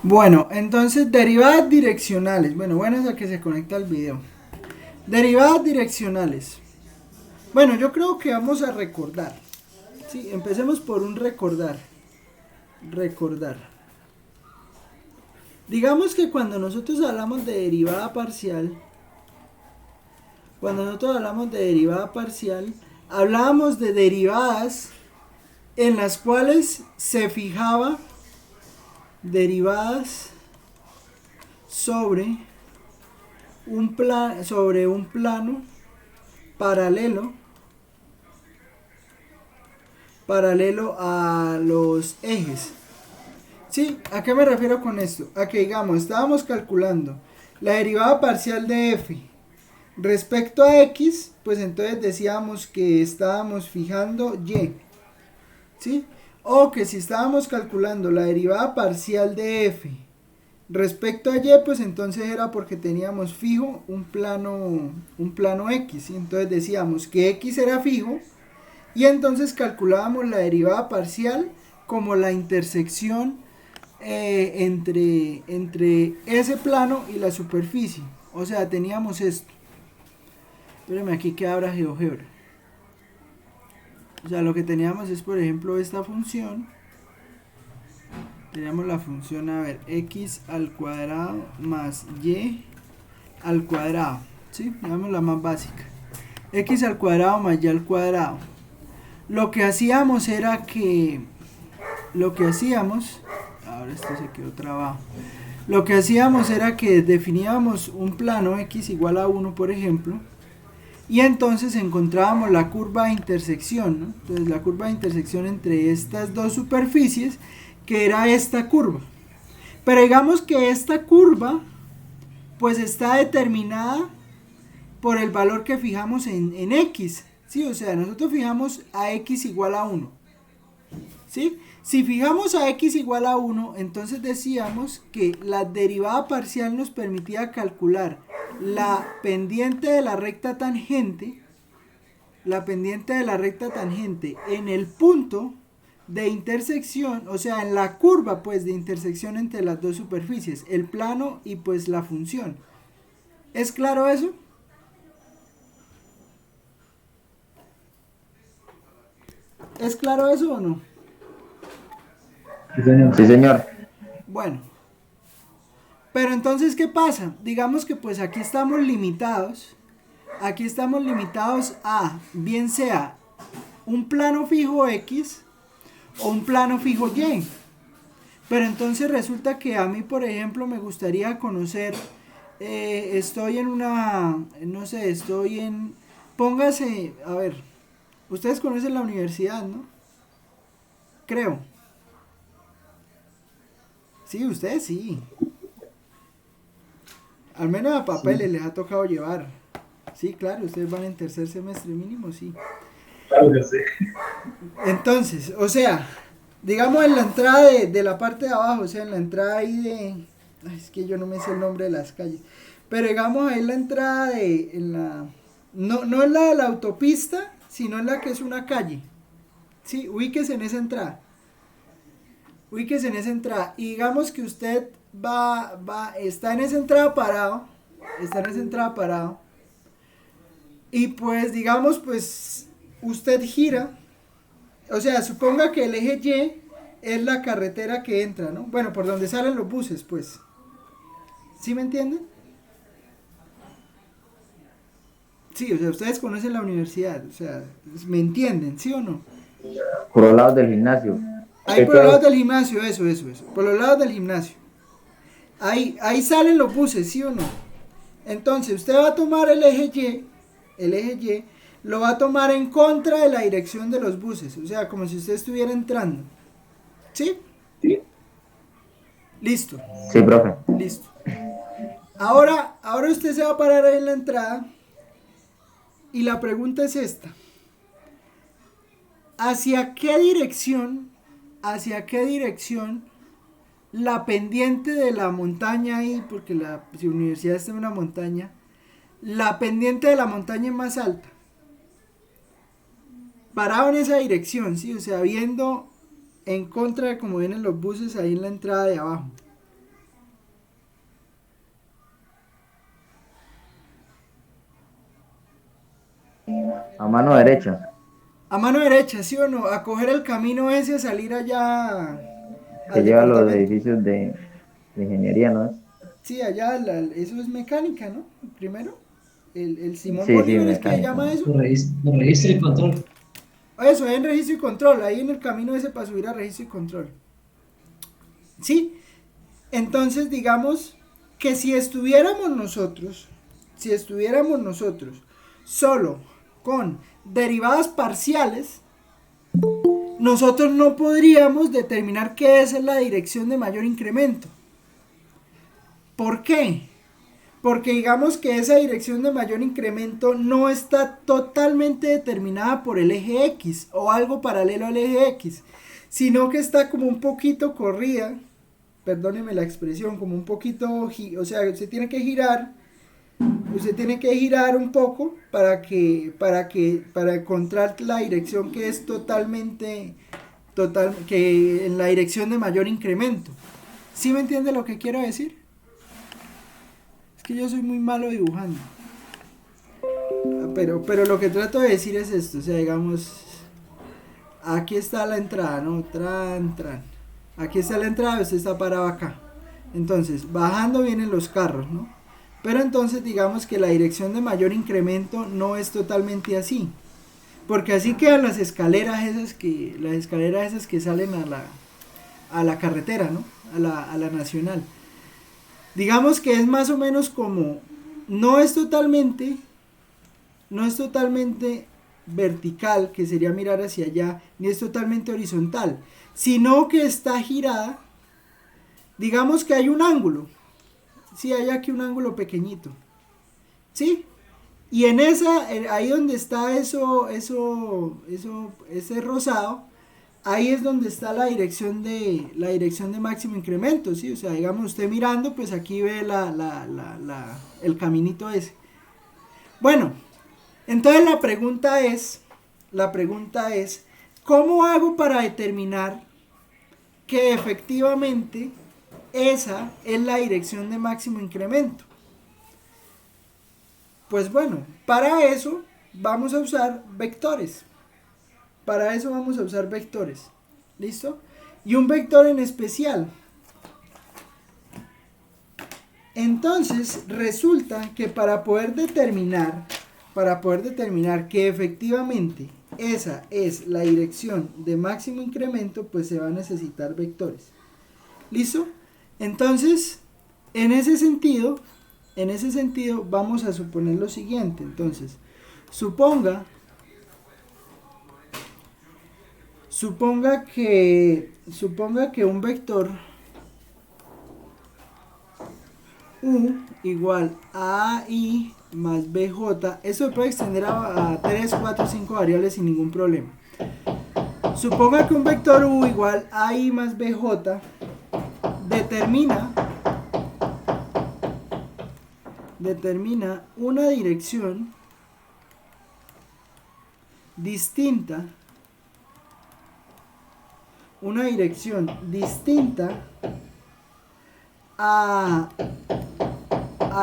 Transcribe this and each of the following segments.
Bueno, entonces derivadas direccionales. Bueno, es a que se conecta al video. Derivadas direccionales. Bueno, yo creo que vamos a recordar. Sí, empecemos por un recordar. Recordar. Digamos que cuando nosotros hablamos de derivada parcial, hablábamos de derivadas en las cuales se fijaba derivadas sobre un plano paralelo a los ejes. ¿Sí? ¿A qué me refiero con esto? A que digamos, estábamos calculando la derivada parcial de f respecto a x, pues entonces decíamos que estábamos fijando y. ¿Sí? O que si estábamos calculando la derivada parcial de f respecto a y, pues entonces era porque teníamos fijo un plano x, ¿sí? Entonces decíamos que x era fijo y entonces calculábamos la derivada parcial como la intersección entre ese plano y la superficie. O sea, teníamos esto. Espérenme aquí que abra GeoGebra. O sea, lo que teníamos es, por ejemplo, esta función. Teníamos la función, a ver, x al cuadrado más y al cuadrado. ¿Sí? Digamos la más básica. X al cuadrado más y al cuadrado. Lo que hacíamos era que... Ahora esto se quedó trabado. Lo que hacíamos era que definíamos un plano x igual a 1, por ejemplo. Y entonces encontrábamos la curva de intersección, ¿no? Entonces la curva de intersección entre estas dos superficies, que era esta curva. Pero digamos que esta curva, pues está determinada por el valor que fijamos en x. ¿Sí? O sea, nosotros fijamos a x igual a 1. ¿Sí? Si fijamos a x igual a 1, entonces decíamos que la derivada parcial nos permitía calcular la pendiente de la recta tangente, en el punto de intersección, o sea, en la curva pues de intersección entre las dos superficies, el plano y pues la función. ¿Es claro eso? ¿Es claro eso o no? Sí, señor. Sí, señor. Bueno, pero entonces, ¿qué pasa? Digamos que pues aquí estamos limitados a bien sea un plano fijo X o un plano fijo Y. Pero entonces resulta que a mí, por ejemplo, me gustaría conocer, estoy en una, no sé, póngase, a ver, ustedes conocen la universidad, ¿no? Creo. Sí, ustedes sí. Al menos a Sí, papeles les ha tocado llevar. Sí, claro, ustedes van en tercer semestre mínimo, sí. claro que sí. Entonces, o sea, digamos en la entrada de la parte de abajo, o sea, en la entrada ahí de... Ay, es que yo no me sé el nombre de las calles. Pero digamos ahí en la entrada de... no en la de la autopista, sino en la que es una calle. Sí, ubíquese en esa entrada. Ubíquese en esa entrada. Y digamos que usted está en esa entrada parado. Está en esa entrada parado. Y pues, digamos, pues, usted gira. O sea, suponga que el eje Y es la carretera que entra, ¿no? Bueno, por donde salen los buses, pues. ¿Sí me entienden? Sí, o sea, ustedes conocen la universidad, o sea, ¿me entienden, sí o no? Por los lados del gimnasio. Ahí ¿Qué por los queda? lados del gimnasio, eso. Por los lados del gimnasio. Ahí salen los buses, ¿sí o no? Entonces, usted va a tomar el eje Y, lo va a tomar en contra de la dirección de los buses, o sea, como si usted estuviera entrando. ¿Sí? Sí. Listo, Sí, profe. listo. Ahora usted se va a parar ahí en la entrada y la pregunta es esta. Hacia qué dirección la pendiente de la montaña ahí, porque la universidad está en una montaña, la pendiente de la montaña es más alta? Parado en esa dirección, ¿sí? O sea, viendo en contra de cómo vienen los buses ahí en la entrada de abajo. A mano derecha. A mano derecha, ¿sí o no? A coger el camino ese, a salir allá Que al lleva a los departamento. edificios de ingeniería, ¿no es? Sí, allá, eso es mecánica, ¿no? Primero, el Simón Sí, sí, Bolívar es que mecánica. llama eso. Registro y control. Eso, en registro y control, ahí en el camino ese para subir a registro y control. ¿Sí? Entonces, digamos que si estuviéramos nosotros solo con derivadas parciales, nosotros no podríamos determinar qué es la dirección de mayor incremento. ¿Por qué? Porque digamos que esa dirección de mayor incremento no está totalmente determinada por el eje X o algo paralelo al eje X, sino que está como un poquito corrida, perdóneme la expresión, como un poquito, o sea, usted tiene que girar un poco para encontrar la dirección que es que en la dirección de mayor incremento. ¿Sí me entiende lo que quiero decir? Es que yo soy muy malo dibujando. Pero lo que trato de decir es esto, o sea, digamos, aquí está la entrada, ¿no? Tran. Aquí está la entrada, usted está parado acá. Entonces, bajando vienen los carros, ¿no? Pero entonces digamos que la dirección de mayor incremento no es totalmente así. Porque así quedan las escaleras esas que salen a la carretera, ¿no? A la nacional. Digamos que es más o menos como, no es totalmente vertical, que sería mirar hacia allá, ni es totalmente horizontal, sino que está girada. Digamos que hay un ángulo. Sí, hay aquí un ángulo pequeñito. ¿Sí? Y en ahí donde está ese rosado, ahí es donde está la dirección de máximo incremento, ¿sí? O sea, digamos, usted mirando, pues aquí ve el caminito ese. Bueno, entonces la pregunta es, ¿cómo hago para determinar que efectivamente esa es la dirección de máximo incremento? Pues bueno, para eso vamos a usar vectores. ¿Listo? Y un vector en especial. Entonces, resulta que para poder determinar que efectivamente esa es la dirección de máximo incremento, pues se va a necesitar vectores. ¿Listo? Entonces, en ese sentido, vamos a suponer lo siguiente. Entonces, suponga que un vector U igual a AI más BJ, eso se puede extender a 3, 4, 5 variables sin ningún problema. Suponga que un vector U igual a AI más BJ determina una dirección distinta a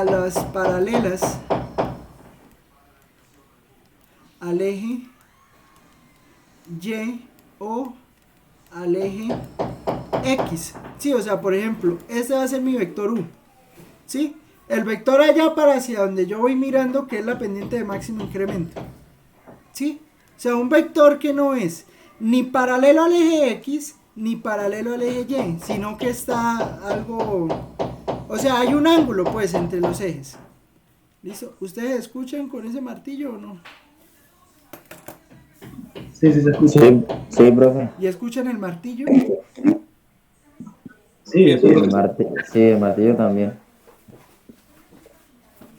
las paralelas al eje Y o al eje X. Sí, o sea, por ejemplo, este va a ser mi vector U. ¿Sí? El vector allá para hacia donde yo voy mirando, que es la pendiente de máximo incremento. ¿Sí? O sea, un vector que no es ni paralelo al eje X ni paralelo al eje Y, sino que está algo... O sea, hay un ángulo pues entre los ejes. ¿Listo? ¿Ustedes escuchan con ese martillo o no? Sí, se escucha. Sí, profe. ¿Y escuchan el martillo? Sí, El martillo también.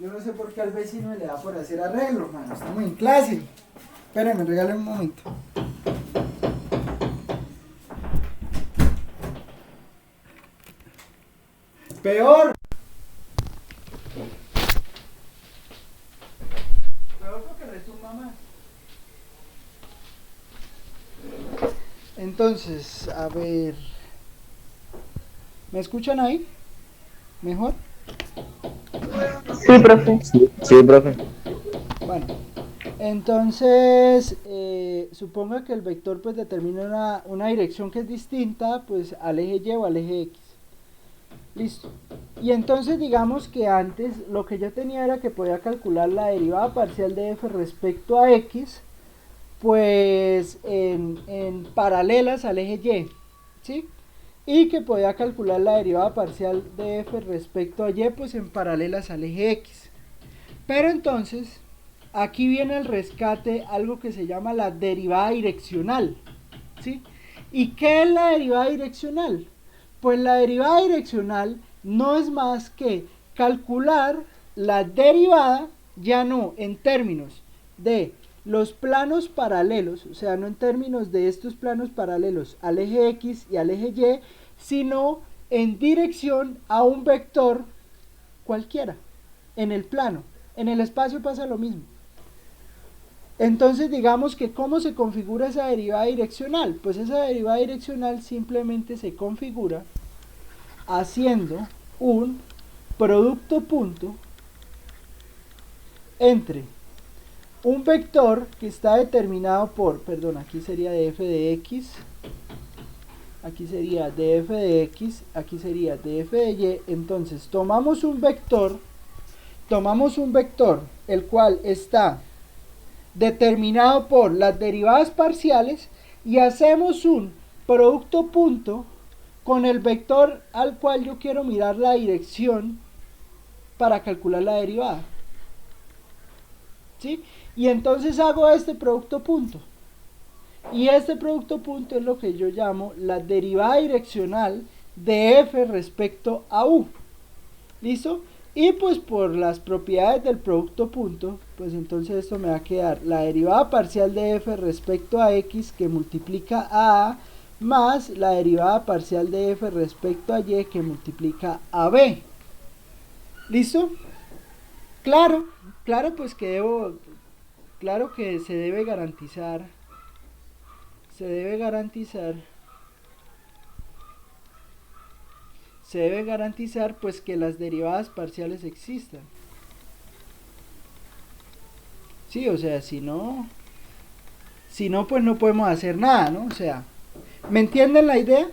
Yo no sé por qué al vecino le da por hacer arreglos, mano. Estamos en clase. Espérenme, regalen un momento. Peor porque retumba más. Entonces, a ver. ¿Me escuchan ahí? ¿Mejor? Sí, profe. Sí, profe. Bueno, Entonces, suponga que el vector pues determina una dirección que es distinta pues al eje Y o al eje X. Listo. Y entonces digamos que antes lo que yo tenía era que podía calcular la derivada parcial de f respecto a X pues en paralelas al eje Y, ¿sí? Y que podía calcular la derivada parcial de f respecto a Y pues en paralelas al eje X. Pero entonces aquí viene el rescate algo que se llama la derivada direccional, ¿sí? ¿Y qué es la derivada direccional? Pues la derivada direccional no es más que calcular la derivada ya no en términos de los planos paralelos, o sea, no en términos de estos planos paralelos al eje X y al eje Y, sino en dirección a un vector cualquiera, en el plano. En el espacio pasa lo mismo. Entonces digamos que ¿cómo se configura esa derivada direccional? Pues esa derivada direccional simplemente se configura haciendo un producto punto entre un vector que está determinado por, perdón, aquí sería de f de x, aquí sería de f de x, aquí sería de f de y. Entonces tomamos un vector el cual está determinado por las derivadas parciales y hacemos un producto punto con el vector al cual yo quiero mirar la dirección para calcular la derivada, ¿sí? Y entonces hago este producto punto, y este producto punto es lo que yo llamo la derivada direccional de f respecto a u. ¿Listo? Y pues por las propiedades del producto punto, pues entonces esto me va a quedar la derivada parcial de f respecto a x que multiplica a más la derivada parcial de f respecto a y que multiplica a b. ¿Listo? Claro, pues que claro que se debe garantizar pues que las derivadas parciales existan. Sí, o sea, si no pues no podemos hacer nada, ¿no? O sea, ¿me entienden la idea?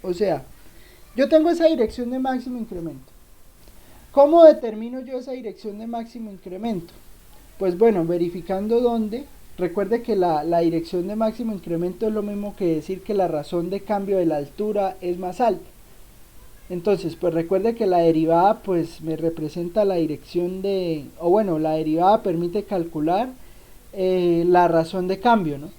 O sea, yo tengo esa dirección de máximo incremento. ¿Cómo determino yo esa dirección de máximo incremento? Pues bueno, verificando dónde. Recuerde que la dirección de máximo incremento es lo mismo que decir que la razón de cambio de la altura es más alta. Entonces, pues recuerde que la derivada pues me representa la dirección de, o bueno, la derivada permite calcular la razón de cambio, ¿no?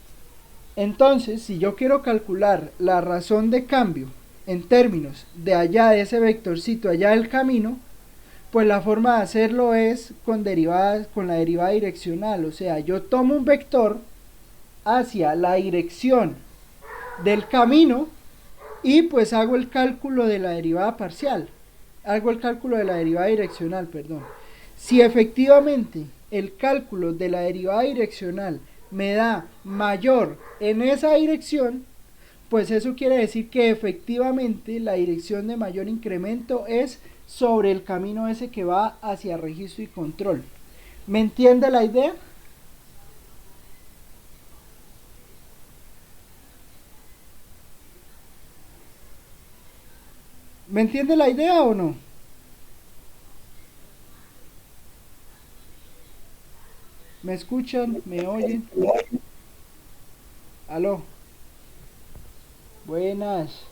Entonces, si yo quiero calcular la razón de cambio en términos de allá de ese vectorcito, allá del camino, pues la forma de hacerlo es con la derivada direccional. O sea, yo tomo un vector hacia la dirección del camino y pues hago el cálculo de la derivada parcial. Hago el cálculo de la derivada direccional, perdón. Si efectivamente el cálculo de la derivada direccional me da mayor en esa dirección, pues eso quiere decir que efectivamente la dirección de mayor incremento es sobre el camino ese que va hacia registro y control. ¿Me entiende la idea? ¿Me entiende la idea o no? ¿Me escuchan? ¿Me oyen? ¿Aló? Buenas.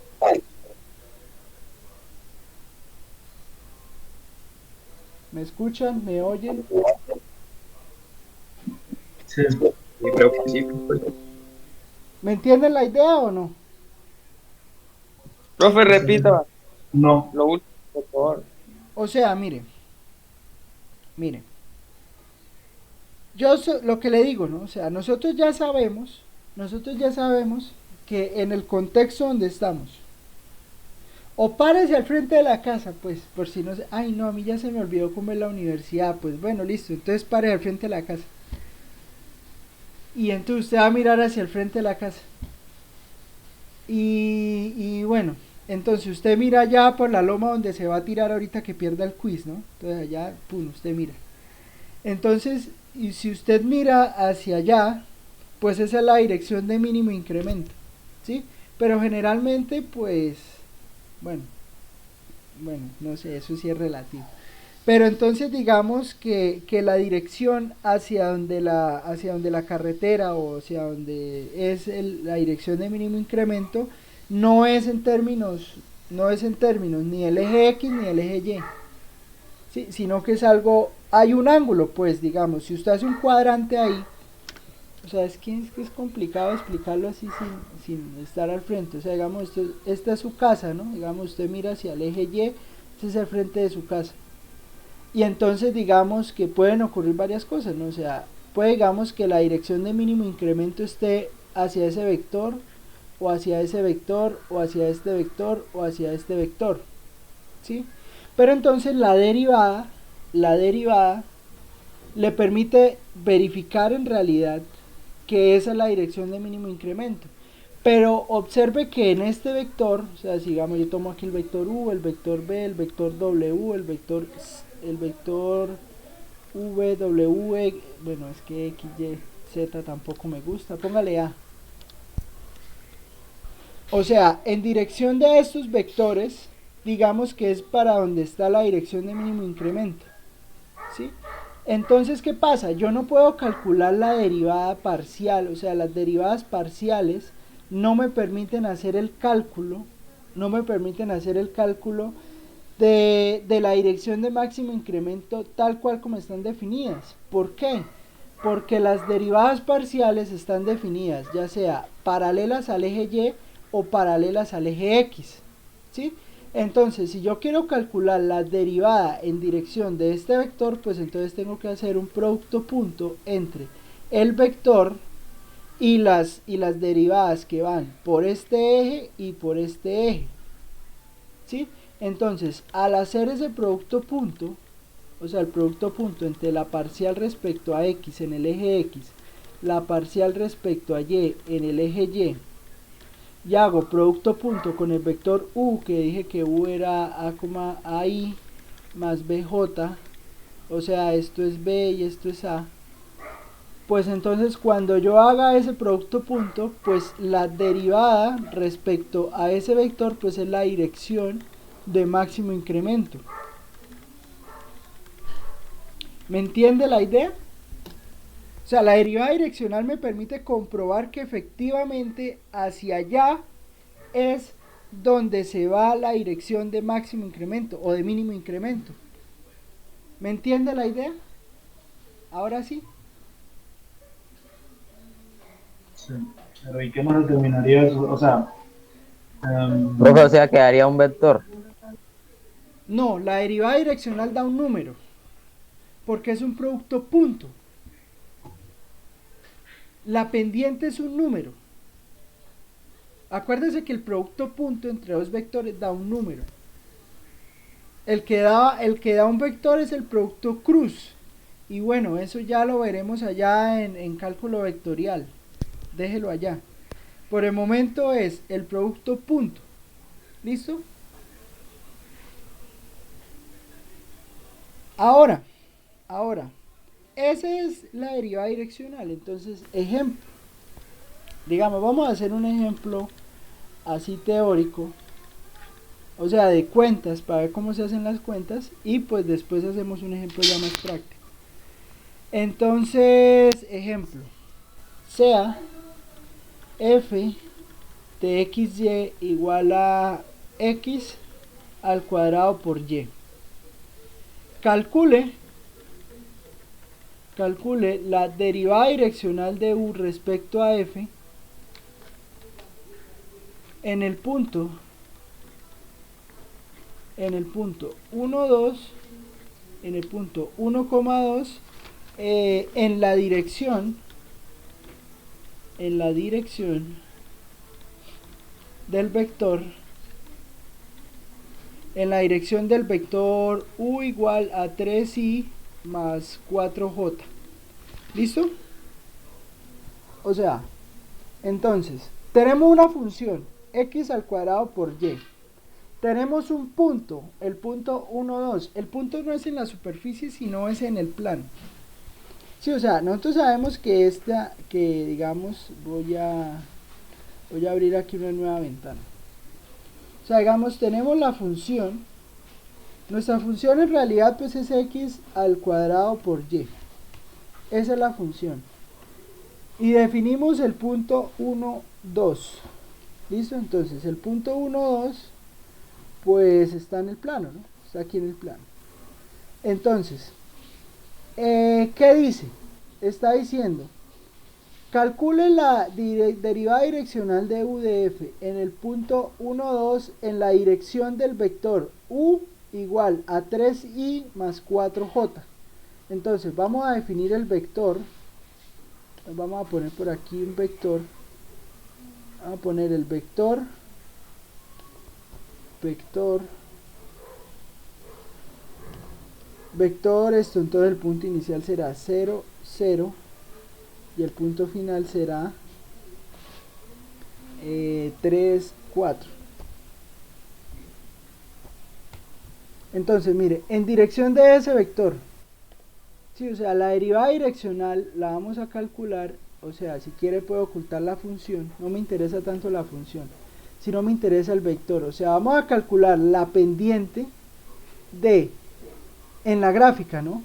¿Me escuchan? ¿Me oyen? Sí, Creo que sí. ¿Me entienden la idea o no? Profe, repita no. lo último, por favor. O sea, mire, lo que le digo, ¿no? O sea, nosotros ya sabemos que en el contexto donde estamos, o párese al frente de la casa, pues, por si no sé, ay no, a mí ya se me olvidó cómo es la universidad, pues bueno, listo, entonces párese al frente de la casa. Y entonces usted va a mirar hacia el frente de la casa. Y bueno, entonces usted mira allá por la loma donde se va a tirar ahorita que pierda el quiz, ¿no? Entonces allá, pum, usted mira. Entonces, y si usted mira hacia allá, pues esa es la dirección de mínimo incremento, ¿sí? Pero generalmente, pues, bueno, no sé, eso sí es relativo. Pero entonces digamos que la dirección hacia donde la carretera o hacia donde es la dirección de mínimo incremento no es en términos ni el eje X ni el eje Y, ¿sí? Sino que es algo, hay un ángulo, pues digamos, si usted hace un cuadrante ahí, o sea, es que es complicado explicarlo así sin estar al frente. O sea, digamos, esta es su casa, ¿no? Digamos, usted mira hacia el eje Y, este es el frente de su casa. Y entonces digamos que pueden ocurrir varias cosas, ¿no? O sea, puede digamos que la dirección de mínimo incremento esté hacia ese vector, o hacia ese vector, o hacia este vector, o hacia este vector, ¿sí? Pero entonces la derivada le permite verificar en realidad que esa es la dirección de mínimo incremento. Pero observe que en este vector, o sea, digamos yo tomo aquí el vector u, el vector b, el vector w, el vector v, w, bueno, es que x, y, z tampoco me gusta, póngale a. O sea, en dirección de estos vectores, digamos que es para donde está la dirección de mínimo incremento, ¿sí? Entonces, ¿qué pasa? Yo no puedo calcular la derivada parcial, o sea, las derivadas parciales no me permiten hacer el cálculo, de la dirección de máximo incremento tal cual como están definidas. ¿Por qué? Porque las derivadas parciales están definidas ya sea paralelas al eje Y o paralelas al eje X, ¿sí? Entonces, si yo quiero calcular la derivada en dirección de este vector, pues entonces tengo que hacer un producto punto entre el vector y las derivadas que van por este eje y por este eje, ¿sí? Entonces, al hacer ese producto punto, o sea, el producto punto entre la parcial respecto a x en el eje X, la parcial respecto a y en el eje Y, y hago producto punto con el vector u, que dije que u era AI más BJ, o sea, esto es B y esto es A, pues entonces cuando yo haga ese producto punto, pues la derivada respecto a ese vector, pues es la dirección de máximo incremento. ¿Me entiende la idea? O sea, la derivada direccional me permite comprobar que efectivamente hacia allá es donde se va la dirección de máximo incremento o de mínimo incremento. ¿Me entiende la idea? Ahora sí. Sí. Pero ¿y qué más determinaría eso? O sea, Profe, o sea, quedaría un vector. No, la derivada direccional da un número, porque es un producto punto. La pendiente es un número. Acuérdese que el producto punto entre dos vectores da un número. El que da un vector es el producto cruz. Y bueno, eso ya lo veremos allá en cálculo vectorial. Déjelo allá. Por el momento es el producto punto. ¿Listo? Ahora, esa es la derivada direccional. Entonces, ejemplo. Digamos, vamos a hacer un ejemplo así teórico, o sea, de cuentas, para ver cómo se hacen las cuentas, y pues después hacemos un ejemplo ya más práctico. Entonces, ejemplo, sea f de xy igual a x al cuadrado por y. Calcule la derivada direccional de u respecto a f en el punto 1, 2, en el punto 1,2, en la dirección del vector, u igual a 3i más 4j. ¿Listo? O sea, entonces, tenemos una función x al cuadrado por y. Tenemos un punto, el punto 1, 2. El punto no es en la superficie, sino es en el plano. Sí, o sea, nosotros sabemos que que digamos, voy a abrir aquí una nueva ventana. O sea, digamos, tenemos la función. Nuestra función en realidad pues es x al cuadrado por y. Esa es la función. Y definimos el punto 1, 2. ¿Listo? Entonces el punto 1, 2 pues está en el plano, ¿no? Está aquí en el plano. Entonces, ¿qué dice? Está diciendo, calcule la derivada direccional de u de f en el punto 1, 2 en la dirección del vector u igual a 3i más 4j. Entonces vamos a definir el vector. Vamos a poner por aquí un vector. Vamos a poner el vector esto, entonces el punto inicial será 0, 0 y el punto final será 3, 4. Entonces mire, en dirección de ese vector, sí, o sea, la derivada direccional la vamos a calcular. O sea, si quiere puede ocultar la función, no me interesa tanto la función, sino me interesa el vector. O sea, vamos a calcular la pendiente de, en la gráfica, ¿no?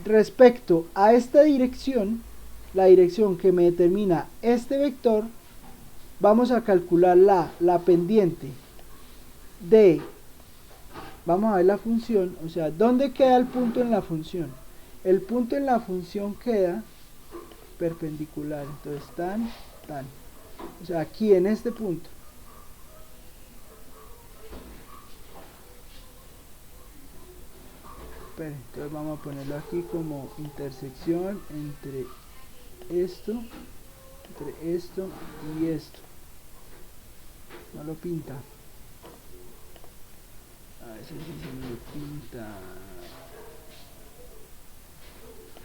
Respecto a esta dirección, la dirección que me determina este vector, vamos a calcular la pendiente de, vamos a ver la función, o sea, ¿dónde queda el punto en la función? El punto en la función queda perpendicular, entonces tan, o sea, aquí en este punto. Entonces vamos a ponerlo aquí como intersección entre esto y esto. No lo pinta. A ver si se me pinta.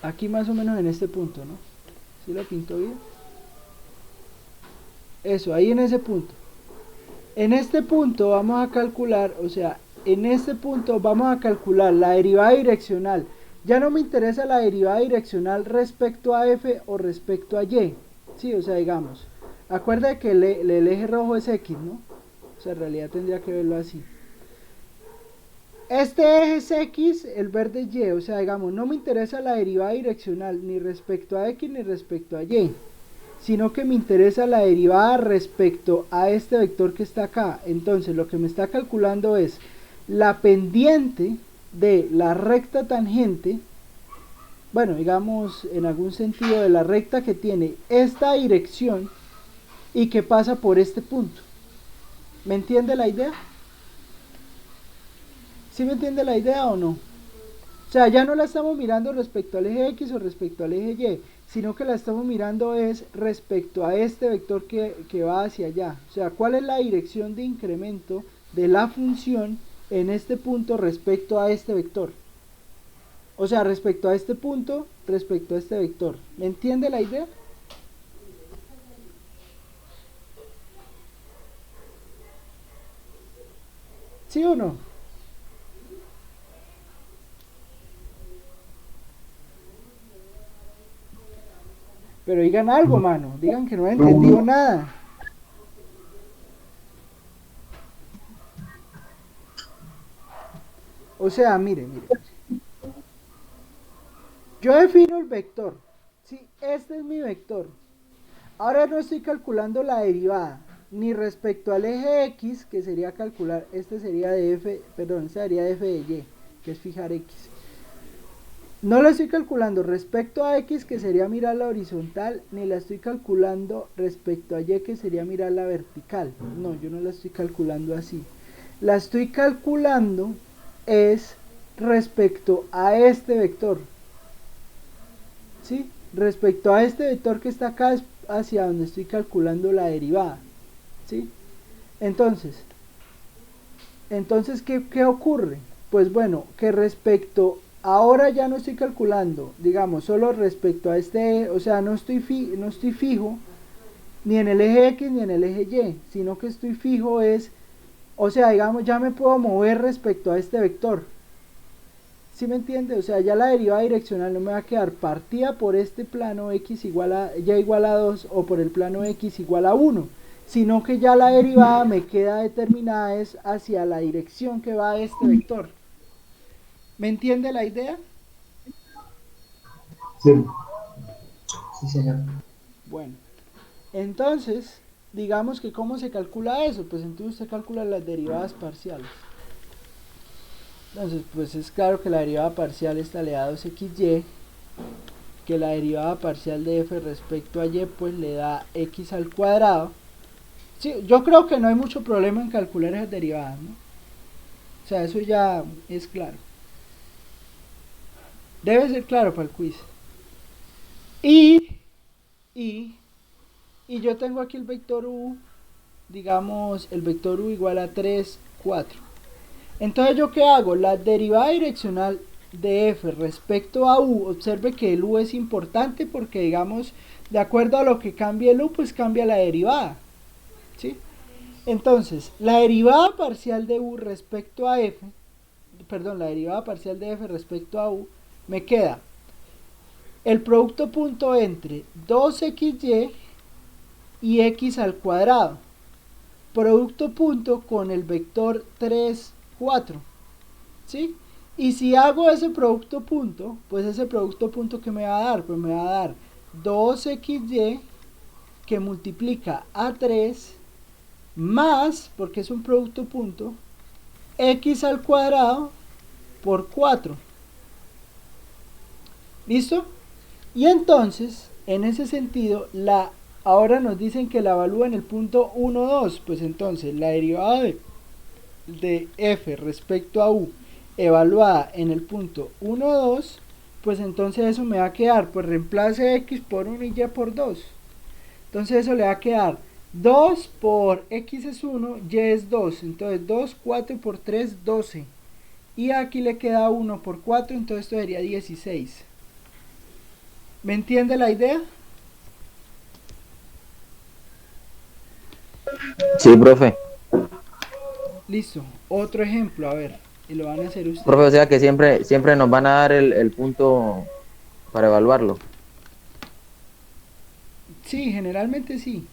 Aquí más o menos en este punto, ¿no? ¿Sí lo pinto bien? Eso, ahí en ese punto. En este punto vamos a calcular, o sea, en este punto vamos a calcular la derivada direccional. Ya no me interesa la derivada direccional respecto a f o respecto a y. Sí, o sea, digamos, acuerda que el eje rojo es x, ¿no? O sea, en realidad tendría que verlo así. Este eje es x, el verde es y, o sea, digamos, no me interesa la derivada direccional ni respecto a x ni respecto a y, sino que me interesa la derivada respecto a este vector que está acá. Entonces lo que me está calculando es la pendiente de la recta tangente, bueno, digamos en algún sentido de la recta que tiene esta dirección y que pasa por este punto. ¿Me entiende la idea? ¿Sí me entiende la idea o no? O sea, ya no la estamos mirando respecto al eje X o respecto al eje Y, sino que la estamos mirando es respecto a este vector que va hacia allá. O sea, ¿cuál es la dirección de incremento de la función en este punto respecto a este vector? O sea, respecto a este punto, respecto a este vector. ¿Me entiende la idea? ¿Sí o no? Pero digan algo, mano. Digan que no he entendido nada. O sea, mire. Yo defino el vector. Sí, este es mi vector. Ahora no estoy calculando la derivada, ni respecto al eje X, que sería calcular, este sería de f, perdón, este sería de f de y, que es fijar X. No la estoy calculando respecto a X, que sería mirar la horizontal, ni la estoy calculando respecto a Y, que sería mirar la vertical. No, yo no la estoy calculando así. La estoy calculando es respecto a este vector. ¿Sí? Respecto a este vector que está acá es hacia donde estoy calculando la derivada. ¿Sí? Entonces, ¿qué ocurre? Pues bueno, que respecto, ahora ya no estoy calculando, digamos, solo respecto a este, o sea, no estoy fijo ni en el eje X ni en el eje Y, sino que estoy fijo es, o sea, digamos, ya me puedo mover respecto a este vector. ¿Sí me entiende? O sea, ya la derivada direccional no me va a quedar partida por este plano x igual a y igual a 2 o por el plano x igual a 1, sino que ya la derivada me queda determinada es hacia la dirección que va este vector. ¿Me entiende la idea? Sí. Sí, señor. Bueno, entonces, digamos que ¿cómo se calcula eso? Pues entonces usted calcula las derivadas parciales. Entonces, pues es claro que la derivada parcial esta le da 2xy, que la derivada parcial de f respecto a y pues le da x al cuadrado. Sí, yo creo que no hay mucho problema en calcular esas derivadas, ¿no? O sea, eso ya es claro. Debe ser claro para el quiz. Y yo tengo aquí el vector u, digamos, el vector u igual a 3, 4. Entonces, ¿yo qué hago? La derivada direccional de f respecto a u, observe que el u es importante porque, digamos, de acuerdo a lo que cambie el u, pues cambia la derivada, ¿sí? Entonces, la derivada parcial de u respecto a f, perdón, la derivada parcial de f respecto a u, me queda el producto punto entre 2xy y x al cuadrado, producto punto con el vector 3, 4, ¿sí? Y si hago ese producto punto, pues ese producto punto que me va a dar, pues me va a dar 2xy que multiplica a 3 más, porque es un producto punto, x al cuadrado por 4. ¿Listo? Y entonces, en ese sentido, ahora nos dicen que la evalúa en el punto 1, 2. Pues entonces, la derivada de f respecto a u evaluada en el punto 1, 2, pues entonces eso me va a quedar, pues reemplace x por 1 y y por 2. Entonces eso le va a quedar 2 por x es 1, y es 2. Entonces 2, 4 por 3, 12. Y aquí le queda 1 por 4, entonces esto sería 16. ¿Me entiende la idea? Sí, profe. Listo. Otro ejemplo, a ver. Y lo van a hacer ustedes. Profe, o sea que siempre nos van a dar el punto para evaluarlo. Sí, generalmente sí.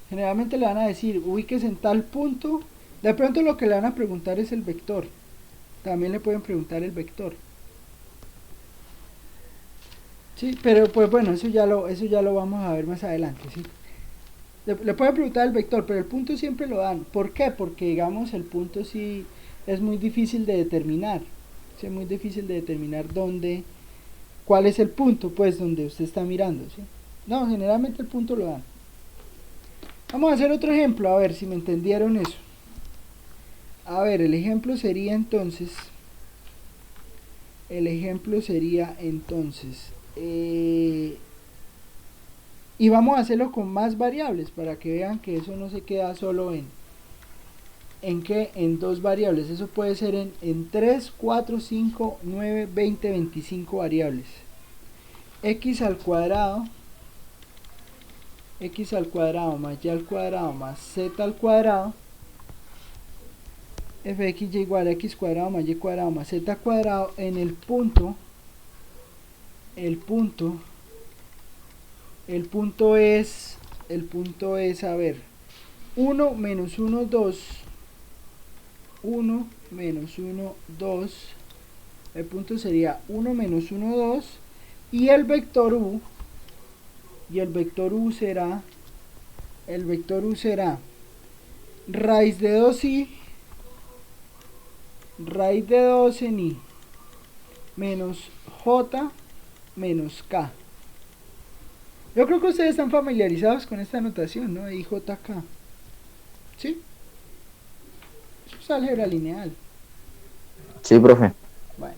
Generalmente le van a decir, ubíquese en tal punto. De pronto lo que le van a preguntar es el vector. También le pueden preguntar el vector. Sí, pero pues bueno, eso ya lo vamos a ver más adelante, ¿sí? Le pueden preguntar el vector, pero el punto siempre lo dan. ¿Por qué? Porque digamos el punto sí es muy difícil de determinar. Sí, es muy difícil de determinar cuál es el punto, pues, donde usted está mirando, ¿sí? No, generalmente el punto lo dan. Vamos a hacer otro ejemplo, a ver si me entendieron eso. A ver, el ejemplo sería entonces, y vamos a hacerlo con más variables para que vean que eso no se queda solo en dos variables. Eso puede ser en 3, 4, 5, 9, 20, 25 variables. X al cuadrado más y al cuadrado más z al cuadrado, fx y igual a x cuadrado más y cuadrado más z cuadrado en el punto es, a ver, 1 menos 1, 2, 1 menos 1, 2, el punto sería 1 menos 1, 2, y el vector u será raíz de 2i, raíz de 2 en i, menos j menos k. Yo creo que ustedes están familiarizados con esta notación, ¿no? I, j, k. ¿Sí? Eso es álgebra lineal. Sí, profe. Bueno.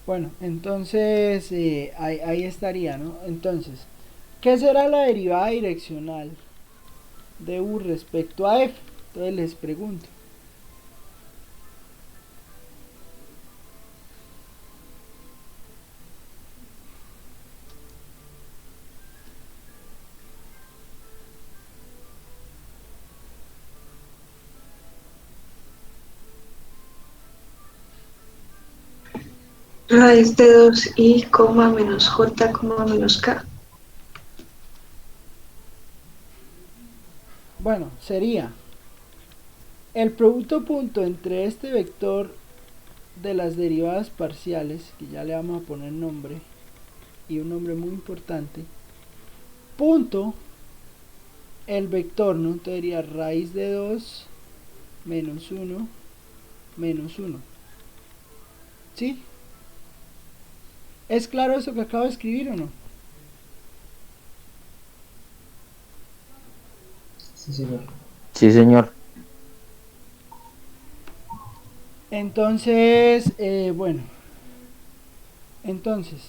Bueno, entonces ahí estaría, ¿no? Entonces, ¿qué será la derivada direccional de u respecto a f? Entonces les pregunto. Raíz de 2i, menos j, menos k. Bueno, sería el producto punto entre este vector de las derivadas parciales, que ya le vamos a poner nombre, y un nombre muy importante, punto el vector, ¿no? Entonces sería raíz de 2 menos 1 menos 1. ¿Sí? ¿Es claro eso que acabo de escribir o no? Sí, señor. Sí, señor. Entonces, bueno, entonces,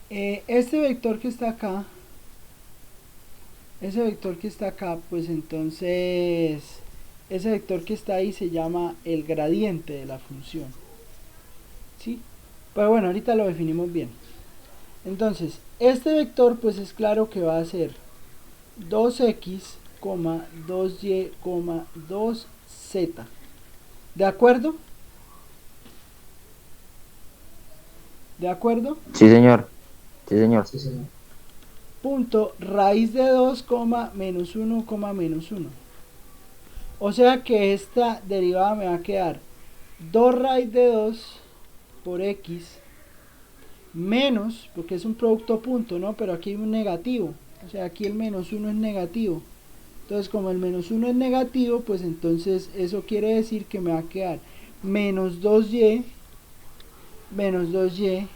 este vector que está acá, ese vector que está acá, pues entonces, ese vector que está ahí se llama el gradiente de la función. ¿Sí? Pero bueno, ahorita lo definimos bien. Entonces, este vector pues es claro que va a ser 2x, 2y, 2z. ¿De acuerdo? ¿De acuerdo? Sí, señor. Sí, señor. Sí, señor. Punto raíz de 2, menos 1, menos 1. O sea que esta derivada me va a quedar 2 raíz de 2 por x menos, porque es un producto punto, ¿no? Pero aquí hay un negativo. O sea, aquí el menos 1 es negativo. Entonces, como el menos 1 es negativo, pues entonces eso quiere decir que me va a quedar menos 2y menos 2y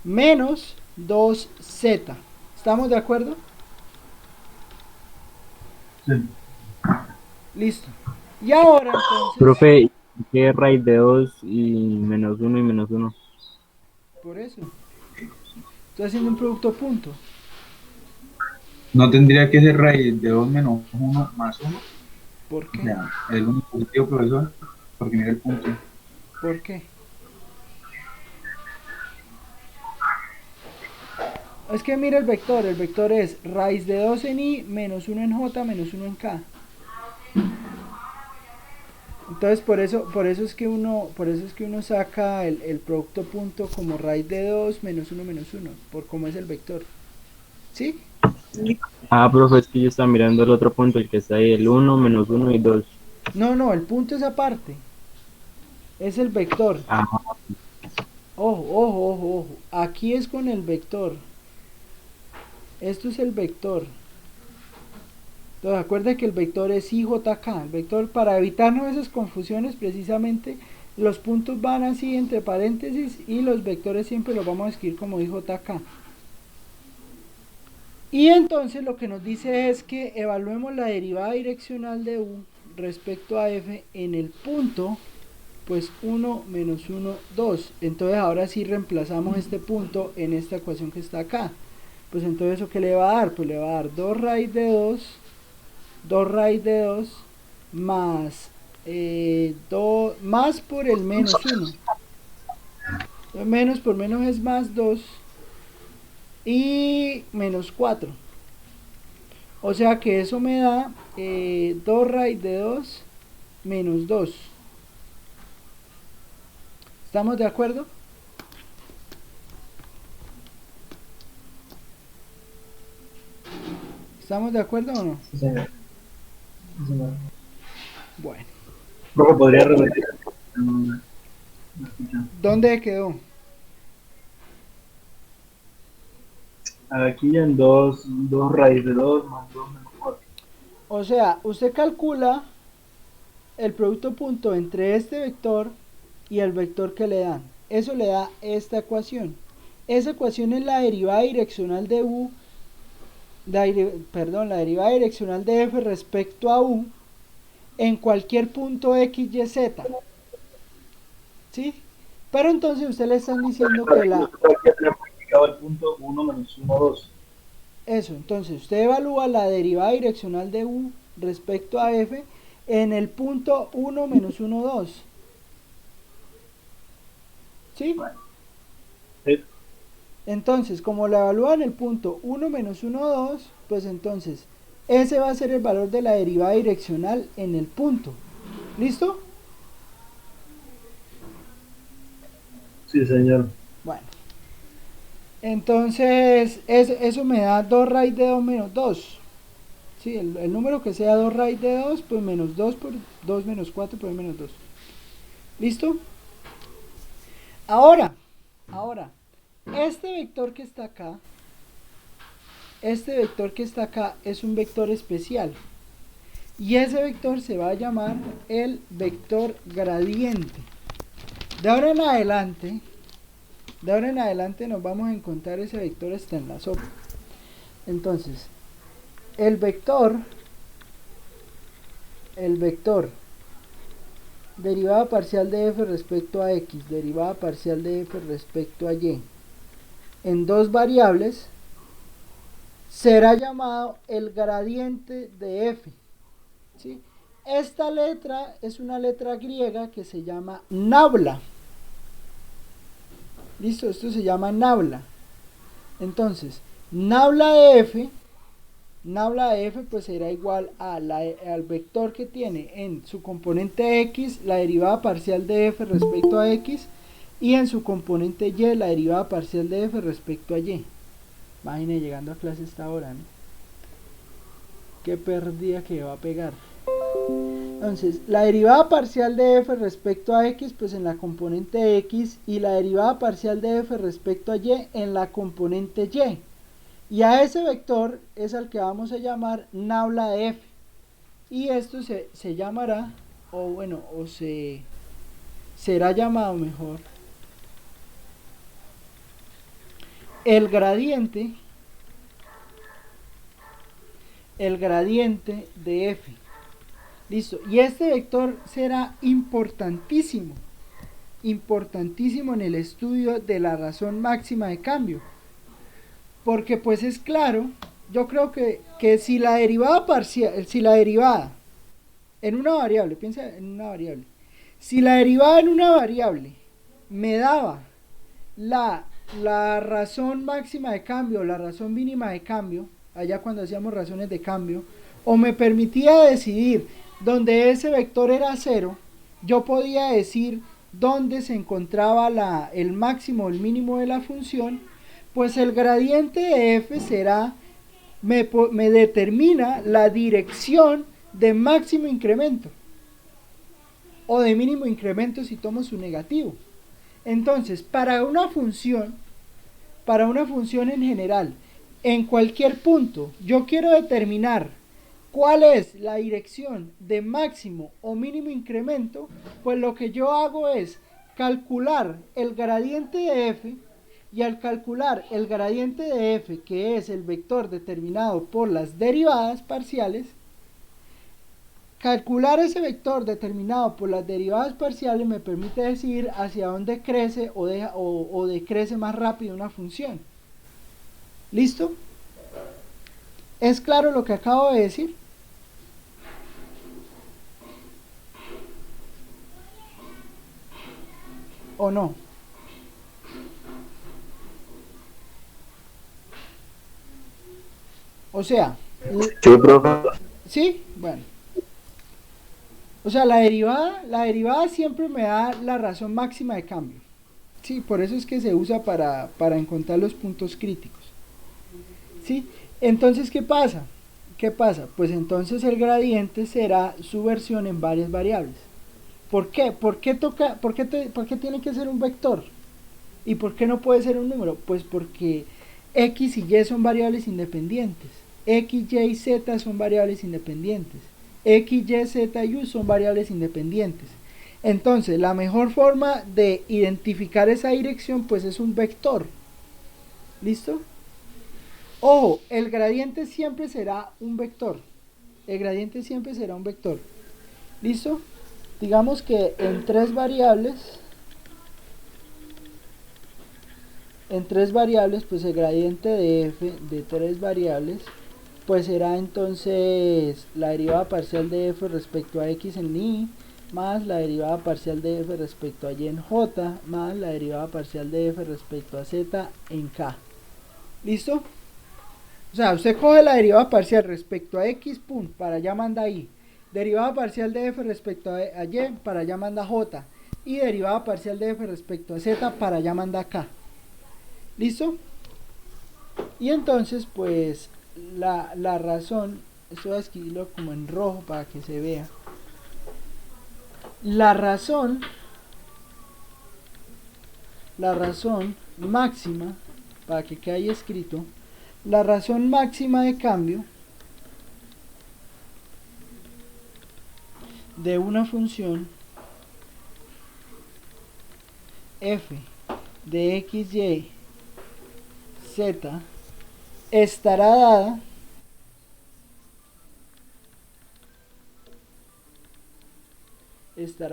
menos 2z. ¿Estamos de acuerdo? Sí. Listo. Y ahora entonces, Profe, ¿qué es raíz de 2 y menos uno y menos uno? por eso, estoy haciendo un producto punto. No tendría que ser raíz de 2 menos 1 más 1. ¿Por O qué? sea, el único positivo, profesor, porque mira el punto. ¿Por qué? Es que mira el vector es raíz de 2 en i menos 1 en j menos 1 en k. Entonces por eso es que uno saca el producto punto como raíz de 2 menos 1, por cómo es el vector. ¿Sí? Ah, profe, es que yo estaba mirando el otro punto, el que está ahí, el uno menos uno y 2. No, no, el punto es aparte. Es el vector. Ah, Ojo, ojo, ojo, ojo. Aquí es con el vector. Esto es el vector. Entonces acuerda que el vector es IJK. El vector, para evitarnos esas confusiones, precisamente los puntos van así entre paréntesis y los vectores siempre los vamos a escribir como IJK. Y entonces lo que nos dice es que evaluemos la derivada direccional de u respecto a f en el punto, pues 1 menos 1, 2. Entonces ahora sí reemplazamos este punto en esta ecuación que está acá. Pues entonces eso que le va a dar, pues le va a dar 2 raíz de 2 raíz de 2 más 2 más por el menos 1. Menos por menos es más 2 y menos 4. O sea que eso me da 2 raíz de 2 menos 2. ¿Estamos de acuerdo? ¿Estamos de acuerdo o no? Sí, señor. Sí, señor. Bueno. Profe, podría repetir. ¿Dónde quedó? Aquí en 2 raíz de 2 más 2 menos 4. O sea, usted calcula el producto punto entre este vector y el vector que le dan. Eso le da esta ecuación. Esa ecuación es la derivada direccional de u, la derivada direccional de f respecto a u en cualquier punto x, y, z. ¿Sí? Pero entonces usted le están diciendo que la... Aquí tenemos indicado el punto 1 menos 1, 2. Eso, entonces usted evalúa la derivada direccional de u respecto a f en el punto 1 menos 1, 2. ¿Sí? Sí. Entonces, como la evalúa en el punto 1 menos 1, 2, pues entonces ese va a ser el valor de la derivada direccional en el punto. ¿Listo? Sí, señor. Bueno, entonces eso me da 2 raíz de 2 menos 2. Sí, el número que sea 2 raíz de 2, pues menos 2 por 2 menos 4 por menos 2. ¿Listo? Ahora, este vector que está acá, es un vector especial. Y ese vector se va a llamar el vector gradiente. De ahora en adelante nos vamos a encontrar ese vector hasta en la sopa. Entonces, el vector derivada parcial de f respecto a x, derivada parcial de f respecto a y, en dos variables, será llamado el gradiente de f. ¿Sí? Esta letra es una letra griega que se llama nabla. ¿Listo? Esto se llama nabla. Entonces, nabla de f pues será igual a al vector que tiene en su componente x la derivada parcial de f respecto a x, y en su componente y la derivada parcial de f respecto a y. Imagine llegando a clase esta hora, ¿no? Qué pérdida que va a pegar. Entonces, la derivada parcial de f respecto a x, pues en la componente x, y la derivada parcial de f respecto a y en la componente y. Y a ese vector es al que vamos a llamar nabla de f. Y esto se llamará, será llamado mejor, el gradiente de f. Listo. Y este vector será importantísimo en el estudio de la razón máxima de cambio. Porque pues es claro, yo creo que si la derivada parcial, si la derivada en una variable, piensa en una variable, si la derivada en una variable me daba la razón máxima de cambio, la razón mínima de cambio, allá cuando hacíamos razones de cambio, o me permitía decidir donde ese vector era 0, yo podía decir dónde se encontraba el máximo o el mínimo de la función. Pues el gradiente de f me determina la dirección de máximo incremento o de mínimo incremento si tomo su negativo. Entonces, para una función en general, en cualquier punto, yo quiero determinar cuál es la dirección de máximo o mínimo incremento, pues lo que yo hago es calcular el gradiente de f. Y al calcular el gradiente de f, que es el vector determinado por las derivadas parciales, calcular ese vector determinado por las derivadas parciales me permite decidir hacia dónde crece o decrece más rápido una función. ¿Listo? ¿Es claro lo que acabo de decir? ¿O no? O sea, Sí, profe. ¿sí? Bueno. O sea, la derivada siempre me da la razón máxima de cambio. Sí, por eso es que se usa para encontrar los puntos críticos. ¿Sí? Entonces, ¿qué pasa? Pues entonces el gradiente será su versión en varias variables. ¿Por qué? ¿Por qué tiene que ser un vector? ¿Y por qué no puede ser un número? Pues porque x y y son variables independientes. X, y z son variables independientes. X, y, z y u son variables independientes. Entonces, la mejor forma de identificar esa dirección pues es un vector. ¿Listo? Ojo, el gradiente siempre será un vector. ¿Listo? Digamos que en tres variables, pues el gradiente de f de tres variables pues será entonces la derivada parcial de f respecto a x en i, más la derivada parcial de f respecto a y en j, más la derivada parcial de f respecto a z en k. ¿Listo? O sea, usted coge la derivada parcial respecto a x, pum, para allá manda i. Derivada parcial de f respecto a y, para allá manda j. Y derivada parcial de f respecto a z, para allá manda k. ¿Listo? Y entonces, pues, la razón, esto voy a escribirlo como en rojo para que se vea. La razón máxima, para que quede ahí escrito, la razón máxima de cambio de una función f de x, y, z estará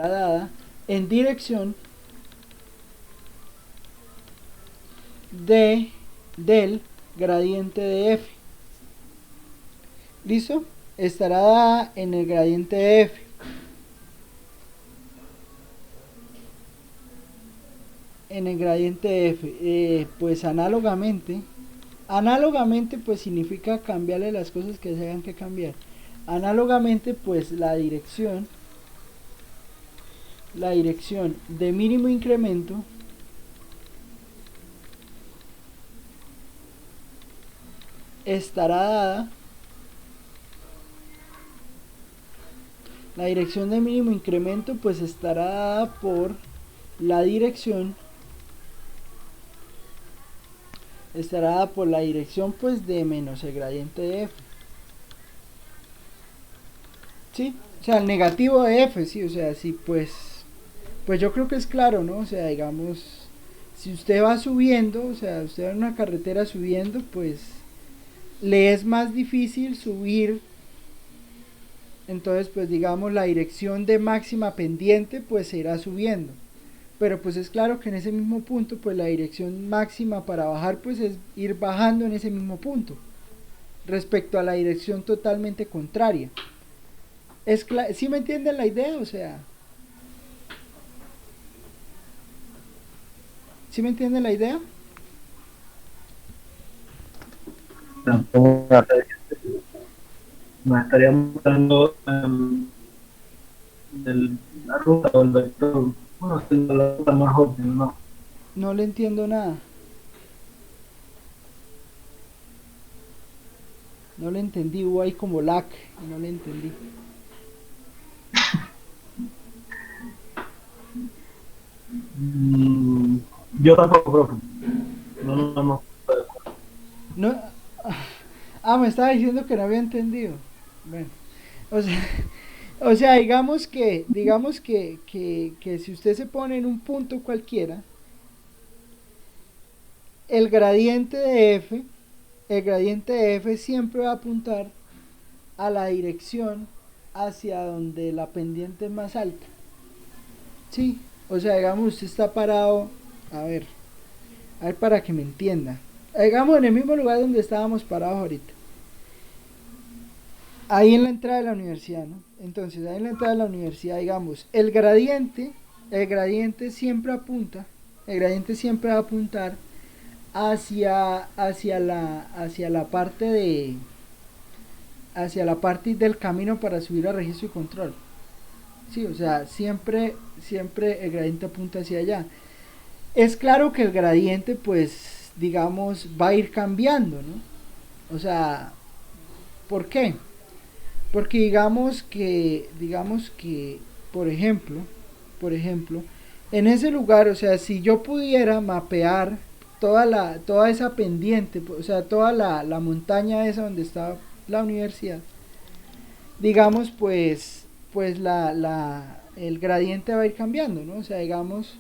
dada en dirección del gradiente de f. ¿Listo? Estará dada en el gradiente de f. En el gradiente de f. Pues análogamente pues significa cambiarle las cosas que se hagan que cambiar. Análogamente, pues la dirección de mínimo incremento estará dada, la dirección de mínimo incremento pues estará dada por la dirección, pues de menos el gradiente de f. ¿Sí? O sea, el negativo de f, sí, o sea, sí, pues yo creo que es claro, ¿no? O sea, digamos, si usted va subiendo, o sea, usted va en una carretera subiendo, pues le es más difícil subir. Entonces, pues digamos, la dirección de máxima pendiente pues se irá subiendo. Pero pues es claro que en ese mismo punto, pues la dirección máxima para bajar pues es ir bajando en ese mismo punto, respecto a la dirección totalmente contraria. ¿Sí me entienden la idea? O sea, ¿sí me entienden la idea? Nos estaría mostrando la ruta o el vector, bueno, siendo la ruta más óptima, ¿no? No le entiendo nada. No le entendí, hubo ahí como lag, no le entendí. Yo tampoco, profe. No. No, me estaba diciendo que no había entendido. Bueno, o sea, digamos que si usted se pone en un punto cualquiera, el gradiente de f siempre va a apuntar a la dirección hacia donde la pendiente es más alta. Sí, o sea, digamos, usted está parado, a ver para que me entienda. Digamos, en el mismo lugar donde estábamos parados ahorita. Ahí en la entrada de la universidad, ¿no? Entonces, ahí en la entrada de la universidad, digamos, el gradiente siempre apunta, el gradiente siempre va a apuntar hacia la parte del camino para subir a registro y control. Sí, o sea, siempre el gradiente apunta hacia allá. Es claro que el gradiente, pues, digamos, va a ir cambiando, ¿no? O sea, ¿por qué? Porque digamos que, por ejemplo, en ese lugar, o sea, si yo pudiera mapear toda esa pendiente, o sea, toda la montaña esa donde está la universidad, digamos, pues el gradiente va a ir cambiando, ¿no? O sea, digamos,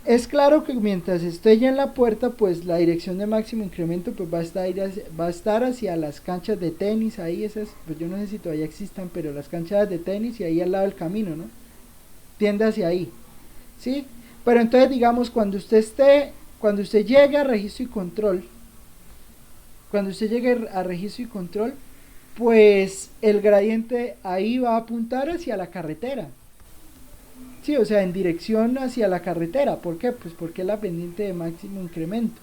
es claro que mientras esté ya en la puerta, pues la dirección de máximo incremento pues va a estar hacia las canchas de tenis, ahí esas, pues yo no sé si todavía existan, pero las canchas de tenis y ahí al lado del camino, ¿no? Tiende hacia ahí, ¿sí? Pero entonces, digamos, cuando usted llegue a registro y control, pues el gradiente ahí va a apuntar hacia la carretera. Sí, o sea, en dirección hacia la carretera. ¿Por qué? Pues porque es la pendiente de máximo incremento.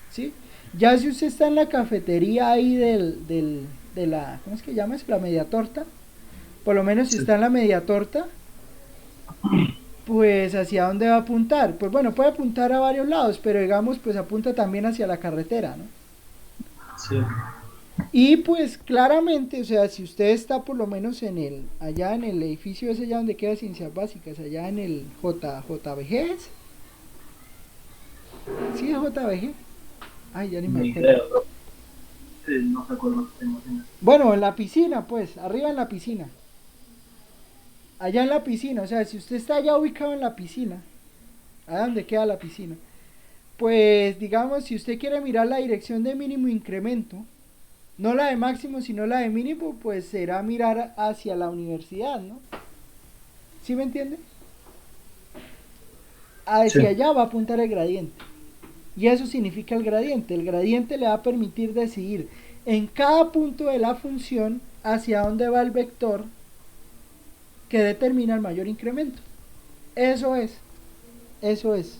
¿Sí? Ya si usted está en la cafetería ahí de la, ¿cómo es que llama? ¿Es la media torta? Por lo menos si está en la media torta, pues hacia dónde va a apuntar. Pues bueno, puede apuntar a varios lados, pero digamos, pues apunta también hacia la carretera, ¿no? Sí. Y pues claramente, o sea, si usted está por lo menos allá en el edificio ese allá donde queda Ciencias Básicas, allá en el JVG, ¿es? ¿Sí es JVG? Ay, ya ni me Ni acuerdo. idea, bro. No recuerdo que tengo en Bueno, en la piscina, pues, arriba en la piscina. Allá en la piscina, o sea, si usted está allá ubicado en la piscina, allá donde queda la piscina, pues digamos, si usted quiere mirar la dirección de mínimo incremento, no la de máximo, sino la de mínimo, pues será mirar hacia la universidad, ¿no? ¿Sí me entiende? Hacia Sí. allá va a apuntar el gradiente. Y eso significa el gradiente. El gradiente le va a permitir decidir en cada punto de la función hacia dónde va el vector que determina el mayor incremento. Eso es. Eso es.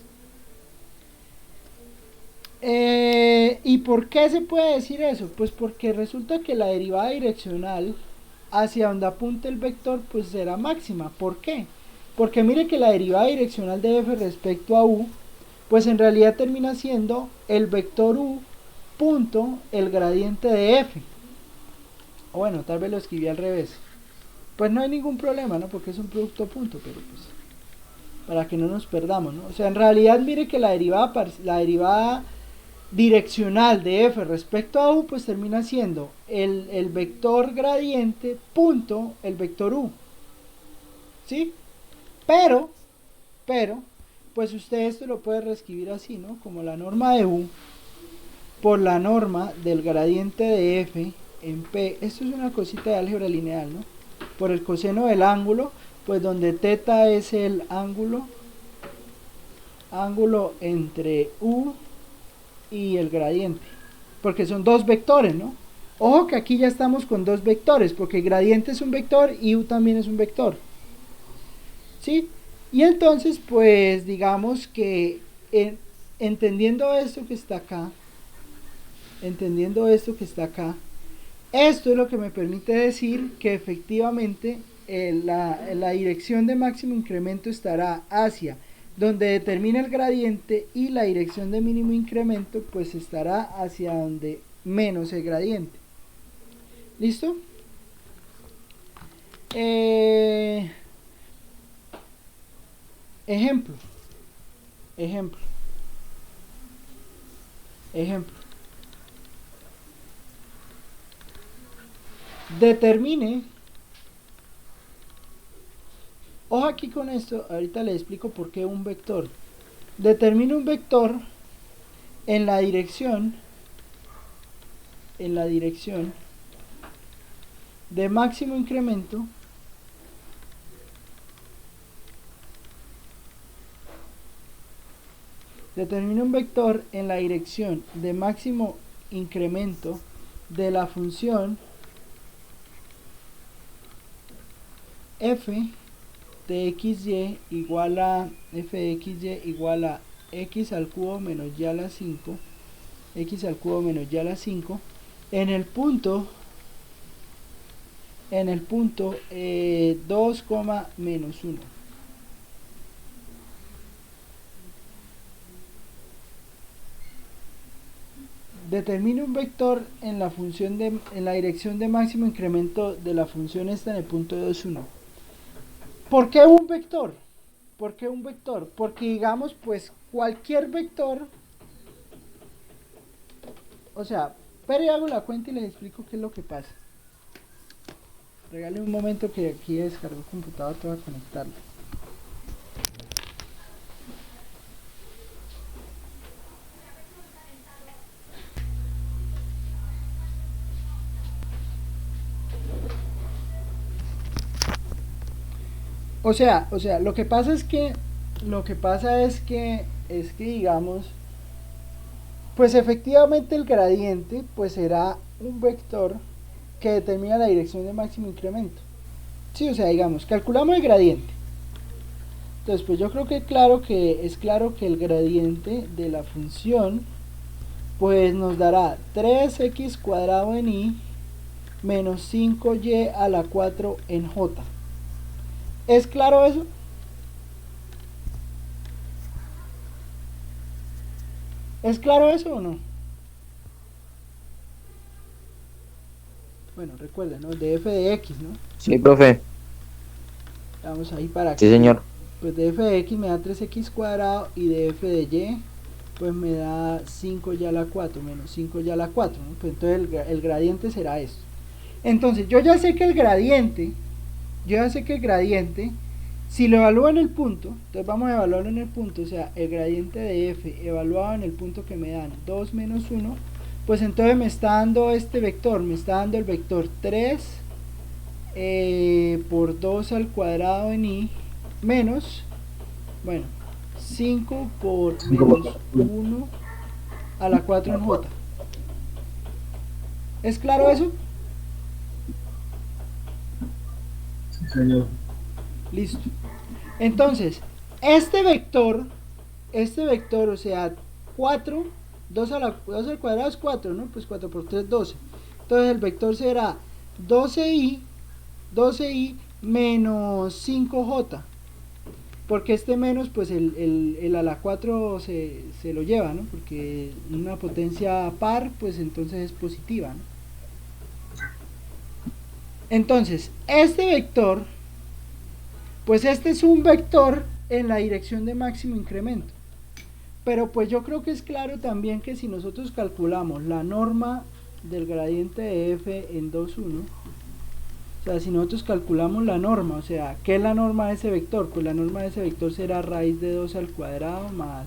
¿Y por qué se puede decir eso? Pues porque resulta que la derivada direccional hacia donde apunte el vector pues será máxima. ¿Por qué? Porque mire que la derivada direccional de f respecto a u pues en realidad termina siendo el vector u punto el gradiente de f. O bueno, tal vez lo escribí al revés. Pues no hay ningún problema, ¿no? Porque es un producto punto, pero pues para que no nos perdamos, ¿no? O sea, en realidad mire que la derivada direccional de f respecto a u pues termina siendo el vector gradiente punto el vector u, ¿sí? Pero pues usted esto lo puede reescribir así, ¿no? Como la norma de u por la norma del gradiente de f en p. Esto es una cosita de álgebra lineal, ¿no? Por el coseno del ángulo, pues donde teta es el ángulo entre u y el gradiente, porque son dos vectores, ¿no? Ojo que aquí ya estamos con dos vectores, porque el gradiente es un vector y u también es un vector, ¿sí? Y entonces pues digamos que entendiendo esto que está acá, esto es lo que me permite decir que efectivamente la dirección de máximo incremento estará hacia donde determina el gradiente y la dirección de mínimo incremento pues estará hacia donde menos el gradiente. ¿Listo? Ejemplo. Determine. Ojo aquí con esto, ahorita le explico por qué un vector. Determine un vector en la dirección de máximo incremento determine un vector en la dirección de máximo incremento de la función f de xy igual a f de xy igual a x al cubo menos y a la 5 en el punto 2, menos 1. Determine un vector en la dirección de máximo incremento de la función esta en el punto 2, 1. ¿Por qué un vector? Porque digamos pues cualquier vector, o sea, pero hago la cuenta y les explico qué es lo que pasa. Regale un momento que aquí descargo el computador, te voy a conectarlo. O sea, lo que pasa es que digamos, pues efectivamente el gradiente pues será un vector que determina la dirección de máximo incremento. Sí, o sea, digamos, calculamos el gradiente. Entonces, pues yo creo que es claro que el gradiente de la función pues nos dará 3x cuadrado en y menos 5y a la 4 en j. ¿Es claro eso? ¿Es claro eso o no? Bueno, recuerden, ¿no? De f de x, ¿no? Sí, profe. Vamos ahí para Sí, señor. Pues de f de x me da 3x cuadrado y de f de y pues me da 5 y a la 4 menos 5 y a la 4, ¿no? Pues entonces el gradiente será esto. Entonces yo ya sé que el gradiente, si lo evalúo en el punto, entonces vamos a evaluarlo en el punto, o sea, el gradiente de f evaluado en el punto que me dan 2 menos 1, pues entonces me está dando este vector, me está dando el vector 3 por 2 al cuadrado en i menos, bueno, 5 por menos 1 a la 4 en j. ¿Es claro eso? Sí, señor. Listo. Entonces, este vector, o sea, 4, 2 al cuadrado es 4, ¿no? Pues 4 por 3, 12. Entonces el vector será 12i menos 5j. Porque este menos, pues el a la 4 se lo lleva, ¿no? Porque una potencia par, pues entonces es positiva, ¿no? Entonces, este vector, pues este es un vector en la dirección de máximo incremento. Pero pues yo creo que es claro también que si nosotros calculamos la norma del gradiente de f en 2,1, o sea, si nosotros calculamos la norma, o sea, ¿qué es la norma de ese vector? Pues la norma de ese vector será raíz de 2 al cuadrado más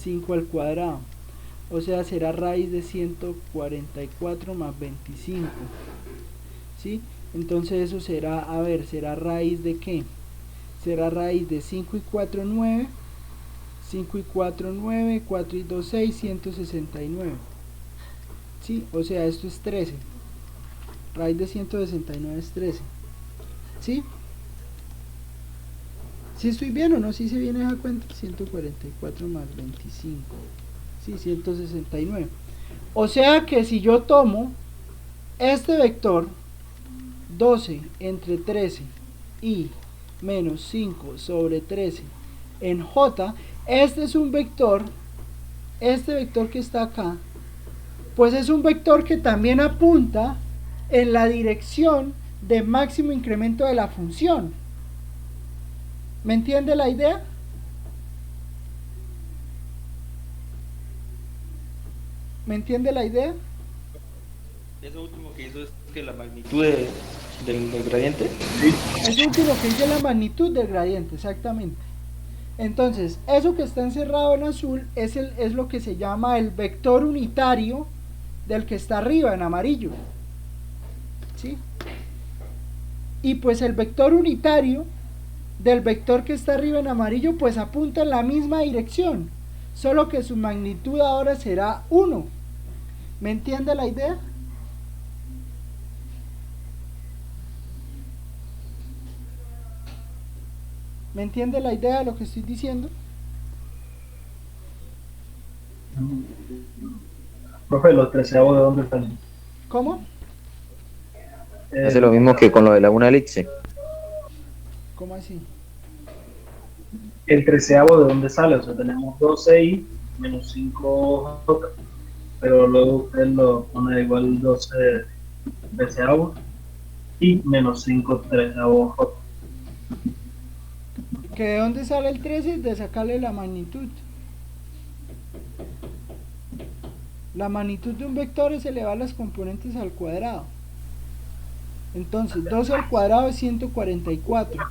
5 al cuadrado. O sea, será raíz de 144 más 25. ¿Sí? Entonces eso será, a ver, ¿será raíz de qué? Será raíz de 5 y 4, 9. 5 y 4, 9. 4 y 2, 6, 169. ¿Sí? O sea, esto es 13. Raíz de 169 es 13. ¿Sí? ¿Sí estoy bien o no? ¿Sí se viene a cuenta? 144 más 25. Sí, 169. O sea que si yo tomo este vector 12 entre 13 y menos 5 sobre 13 en j, este es un vector, este vector que está acá, pues es un vector que también apunta en la dirección de máximo incremento de la función. ¿Me entiende la idea? ¿Me entiende la idea? Eso último que hizo es que la magnitud del gradiente. Es lo último que dice la magnitud del gradiente, exactamente. Entonces, eso que está encerrado en azul es lo que se llama el vector unitario del que está arriba en amarillo. ¿Sí? Y pues el vector unitario del vector que está arriba en amarillo pues apunta en la misma dirección, solo que su magnitud ahora será 1. ¿Me entiende la idea? ¿Me entiende la idea de lo que estoy diciendo? Profe, los treceavos, ¿de dónde salen? ¿Cómo? Hace lo mismo que con lo de Laguna Elixir. ¿Cómo así? El treceavo, ¿de dónde sale? O sea, tenemos 12i menos 5j, pero luego usted lo pone igual 12 treceavos y menos 5 treceavos j. ¿Que de dónde sale el 13? De sacarle la magnitud. La magnitud de un vector es elevar las componentes al cuadrado. Entonces, 12 al cuadrado es 144.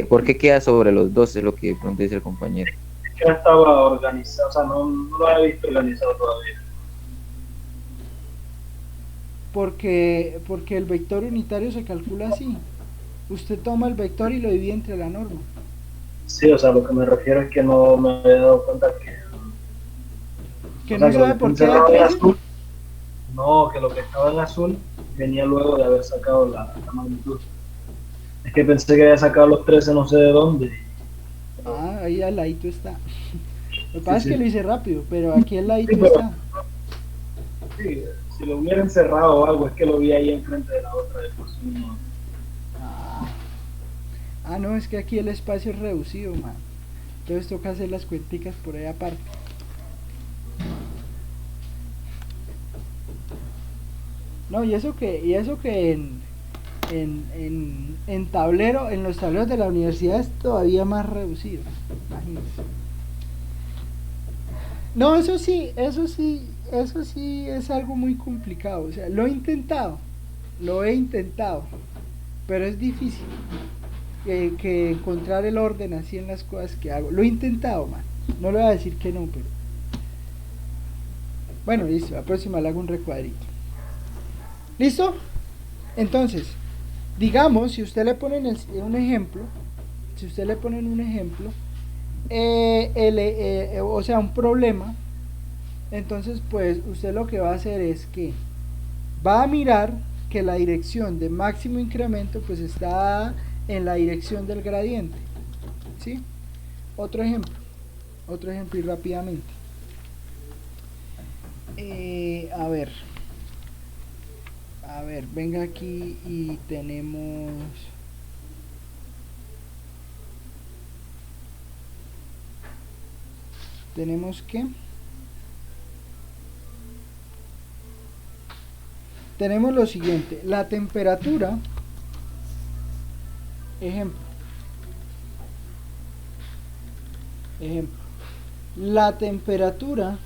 ¿Por qué queda sobre los 12? Es lo que pronto dice el compañero. Que no estaba organizado, o sea, no lo había visto organizado todavía. Porque el vector unitario se calcula así. Usted toma el vector y lo divide entre la norma. Sí, o sea, lo que me refiero es que no me había dado cuenta ¿Que o sea, no que sabe lo por que qué estaba de en 13? azul, no, que lo que estaba en azul venía luego de haber sacado la magnitud. Es que pensé que había sacado los 13 no sé de dónde. Ah, ahí al ladito está. Lo que pasa es sí. que lo hice rápido, pero aquí al ladito Sí, pero- está. Sí, si lo hubiera encerrado o algo, es que lo vi ahí enfrente de la otra de por sí, no. Ah, no, es que aquí el espacio es reducido, man. Entonces toca hacer las cuenticas por ahí aparte. No, y eso que en tablero, en los tableros de la universidad es todavía más reducido. Imagínense. No, eso sí es algo muy complicado. O sea, lo he intentado, pero es difícil que encontrar el orden así en las cosas que hago. Lo he intentado, man. No le voy a decir que no, pero bueno, listo. La próxima le hago un recuadrito. ¿Listo? Entonces, digamos, si usted le ponen un ejemplo, si usted le ponen un ejemplo, o sea, un problema, entonces pues usted lo que va a hacer es que va a mirar que la dirección de máximo incremento pues está en la dirección del gradiente, ¿sí? Otro ejemplo y rápidamente. A ver, venga aquí y tenemos que tenemos lo siguiente, la temperatura, ejemplo, la temperatura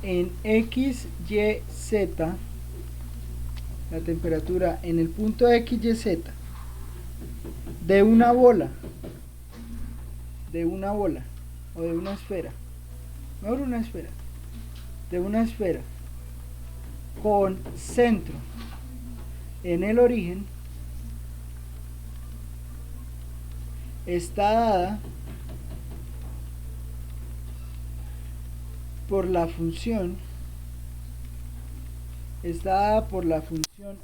en X, Y, Z, la temperatura en el punto X, Y, Z de una bola o de una esfera, mejor una esfera, de una esfera con centro en el origen está dada por la función,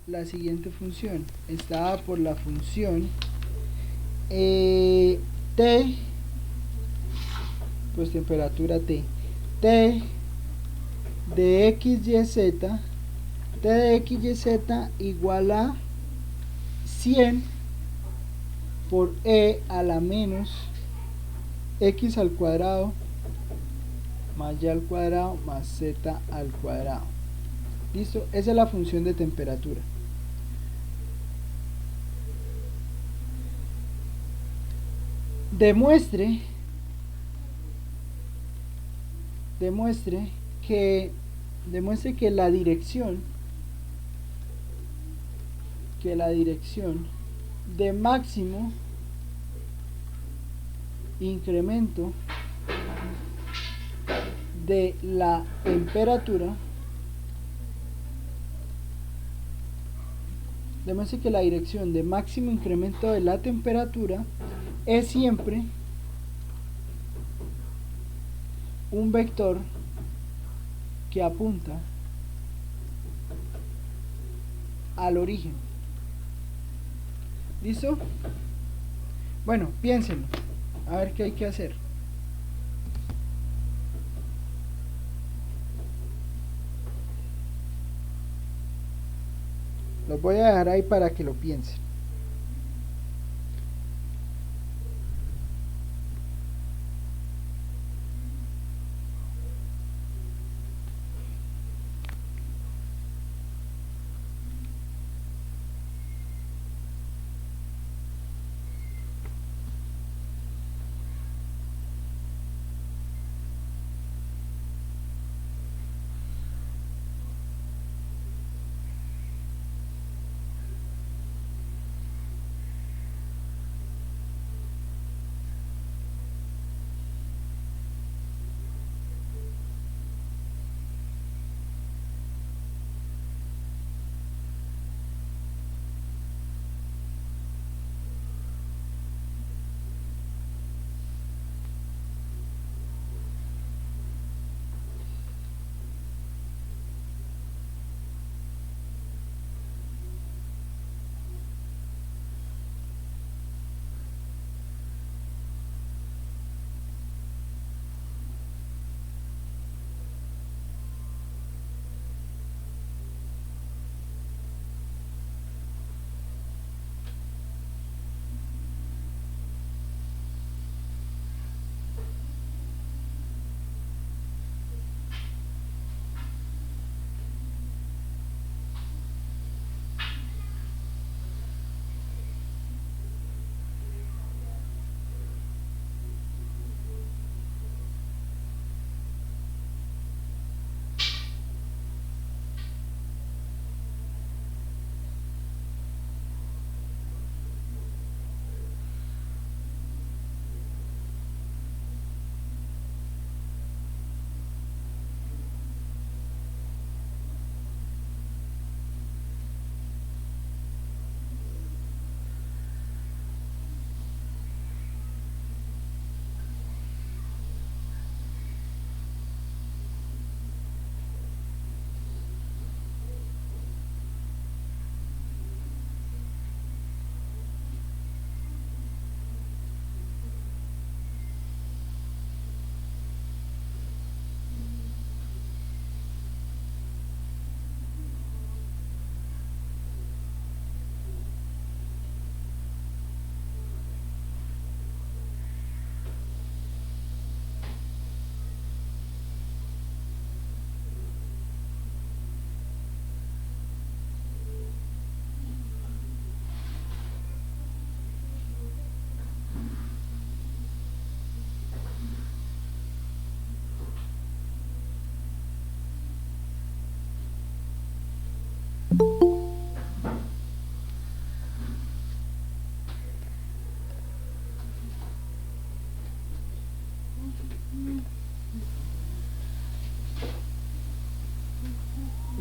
la siguiente función, está dada por la función T, pues temperatura T de X, Y, Z, T de X, Y, Z igual a 100 por E a la menos X al cuadrado más Y al cuadrado más Z al cuadrado. ¿Listo? Esa es la función de temperatura. Demuestre que la dirección de máximo incremento de la temperatura, demuestre que la dirección de máximo incremento de la temperatura es siempre un vector que apunta al origen. ¿Listo? Bueno, piénsenlo. A ver qué hay que hacer. Los voy a dejar ahí para que lo piensen.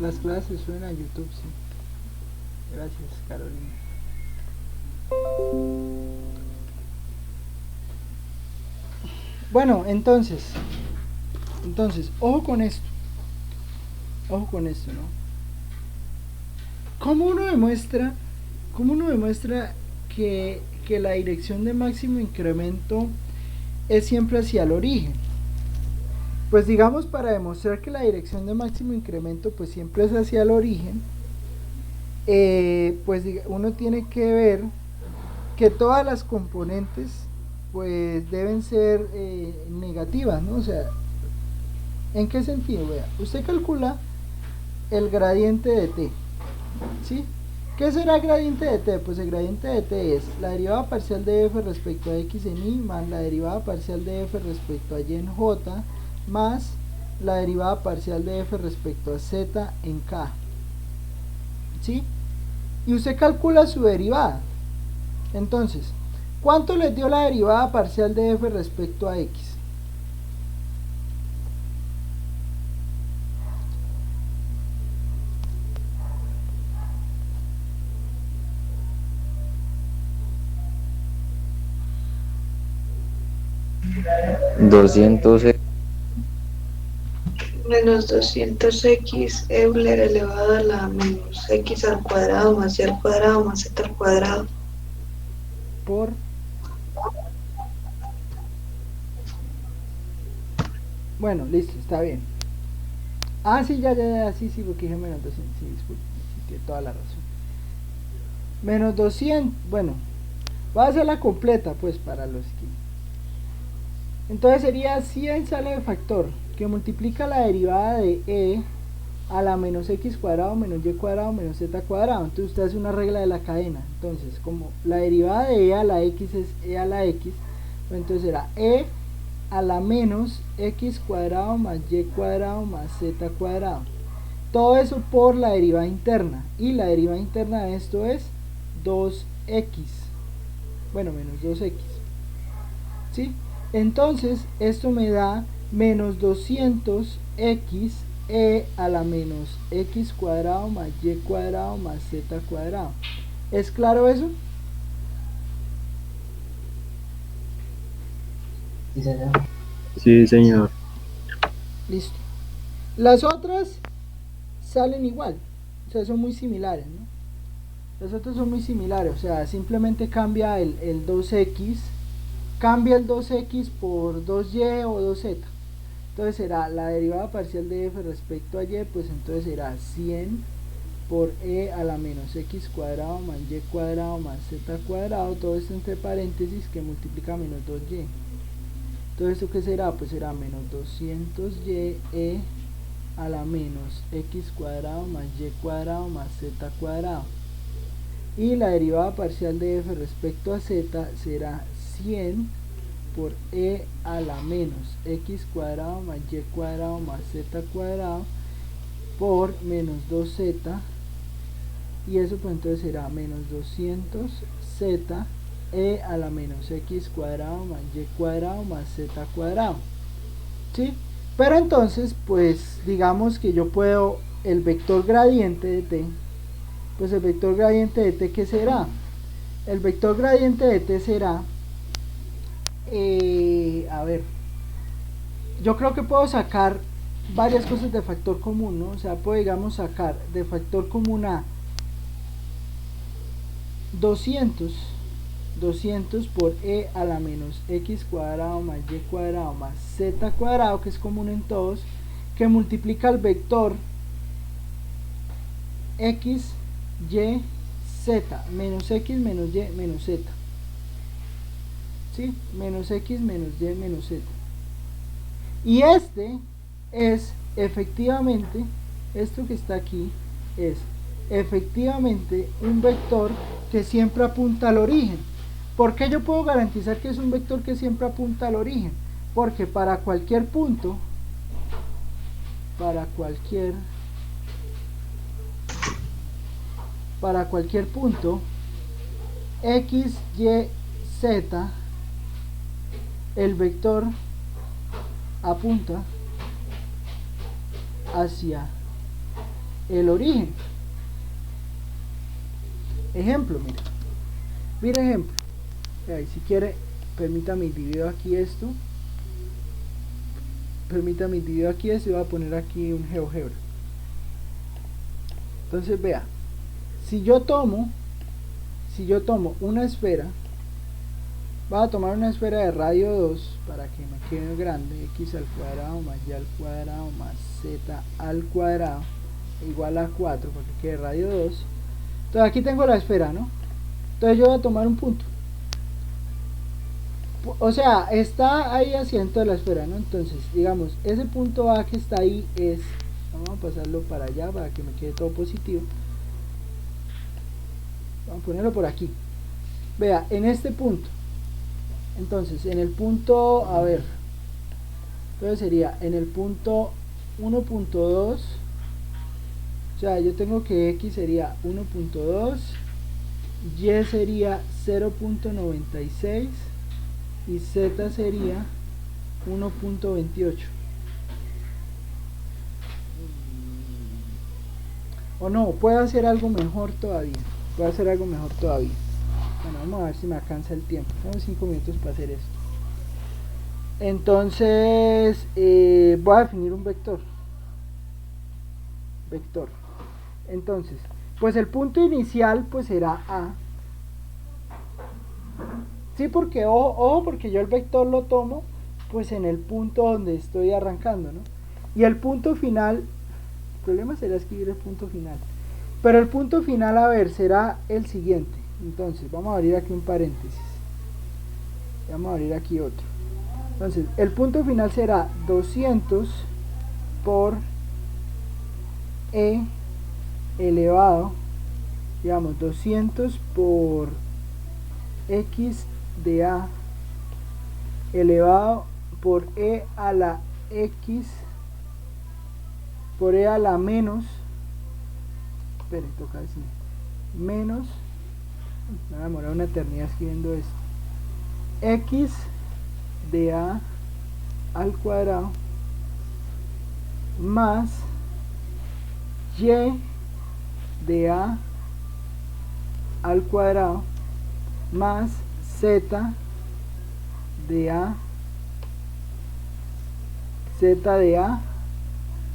Las clases suben a YouTube, sí. Gracias, Carolina. Bueno, entonces, ojo con esto. Ojo con esto, ¿no? ¿Cómo uno demuestra que la dirección de máximo incremento es siempre hacia el origen? Pues digamos, para demostrar que la dirección de máximo incremento pues siempre es hacia el origen, pues uno tiene que ver que todas las componentes pues deben ser negativas, ¿no? O sea, ¿en qué sentido? Vea, usted calcula el gradiente de t, ¿sí? ¿Qué será el gradiente de t? Pues el gradiente de t es la derivada parcial de f respecto a x en y más la derivada parcial de f respecto a y en j más la derivada parcial de f respecto a z en k, ¿sí? Y usted calcula su derivada. Entonces, ¿cuánto les dio la derivada parcial de f respecto a x? Menos 200x Euler elevado a la menos x al cuadrado más y al cuadrado más z al cuadrado. Por bueno, listo, está bien. Ah, sí, ya, sí, porque dije menos 200, sí, disculpe, sí, tiene toda la razón. Menos 200, bueno, voy a hacer la completa, pues, para los que... Entonces sería 100 sale de factor, que multiplica la derivada de e a la menos x cuadrado menos y cuadrado menos z cuadrado. Entonces usted hace una regla de la cadena. Entonces, como la derivada de e a la x es e a la x, entonces será e a la menos x cuadrado más y cuadrado más z cuadrado. Todo eso por la derivada interna. Y la derivada interna de esto es 2x. Bueno, menos 2x. ¿Sí? Entonces, esto me da menos 200x e a la menos x cuadrado más y cuadrado más z cuadrado. ¿Es claro eso? Sí, señor. Listo. Las otras salen igual, o sea, son muy similares, ¿no? Las otras son muy similares, o sea, simplemente cambia el 2x, cambia el 2x por 2y o 2z. Entonces será la derivada parcial de f respecto a y, pues entonces será 100 por e a la menos x cuadrado más y cuadrado más z cuadrado, todo esto entre paréntesis que multiplica menos 2y. Entonces, ¿esto qué será? Pues será menos 200y e a la menos x cuadrado más y cuadrado más z cuadrado. Y la derivada parcial de f respecto a z será 100 por e a la menos x cuadrado más y cuadrado más z cuadrado por menos 2z. Y eso pues entonces será menos 200z e a la menos x cuadrado más y cuadrado más z cuadrado, ¿sí? Pero entonces pues digamos que yo puedo el vector gradiente de t, pues el vector gradiente de t, ¿qué será? El vector gradiente de t será a ver, yo creo que puedo sacar varias cosas de factor común, ¿no? O sea, puedo digamos sacar de factor común a 200 por e a la menos x cuadrado más y cuadrado más z cuadrado, que es común en todos, que multiplica el vector x, y, z, menos x menos y menos z, ¿sí? Menos x menos y menos z. Y este es efectivamente, esto que está aquí es efectivamente un vector que siempre apunta al origen. ¿Por qué yo puedo garantizar que es un vector que siempre apunta al origen? Porque para cualquier punto, para cualquier punto x, y, z, el vector apunta hacia el origen. Ejemplo, mira ejemplo. Ahí, si quiere, permítame divido aquí esto. Permítame divido aquí esto y voy a poner aquí un GeoGebra. Entonces vea, si yo tomo una esfera, voy a tomar una esfera de radio 2 para que me quede grande, x al cuadrado más y al cuadrado más z al cuadrado igual a 4 para que quede radio 2. Entonces aquí tengo la esfera, ¿no? Entonces yo voy a tomar un punto. O sea, está ahí asiento de la esfera, ¿no? Entonces, digamos, ese punto A que está ahí es... Vamos a pasarlo para allá para que me quede todo positivo. Vamos a ponerlo por aquí. Vea, en este punto. Entonces, en el punto... A ver. Entonces sería en el punto 1.2. O sea, yo tengo que X sería 1.2. Y sería 0.96. Y Z sería 1.28. O no, puedo hacer algo mejor todavía. Bueno, vamos a ver si me alcanza el tiempo. Tengo 5 minutos para hacer esto. Entonces, voy a definir un vector. Entonces, pues el punto inicial pues será A. Sí, porque ojo, porque yo el vector lo tomo pues en el punto donde estoy arrancando, ¿no? Y el punto final, el problema será escribir el punto final. Pero el punto final, a ver, será el siguiente. Entonces, vamos a abrir aquí un paréntesis. Vamos a abrir aquí otro. Entonces, el punto final será 200 por E elevado, digamos, 200 por X de A elevado por E a la X por E a la menos, espere, toca decir, menos, me va a demorar una eternidad escribiendo esto, X de A al cuadrado más Y de A al cuadrado más Z de A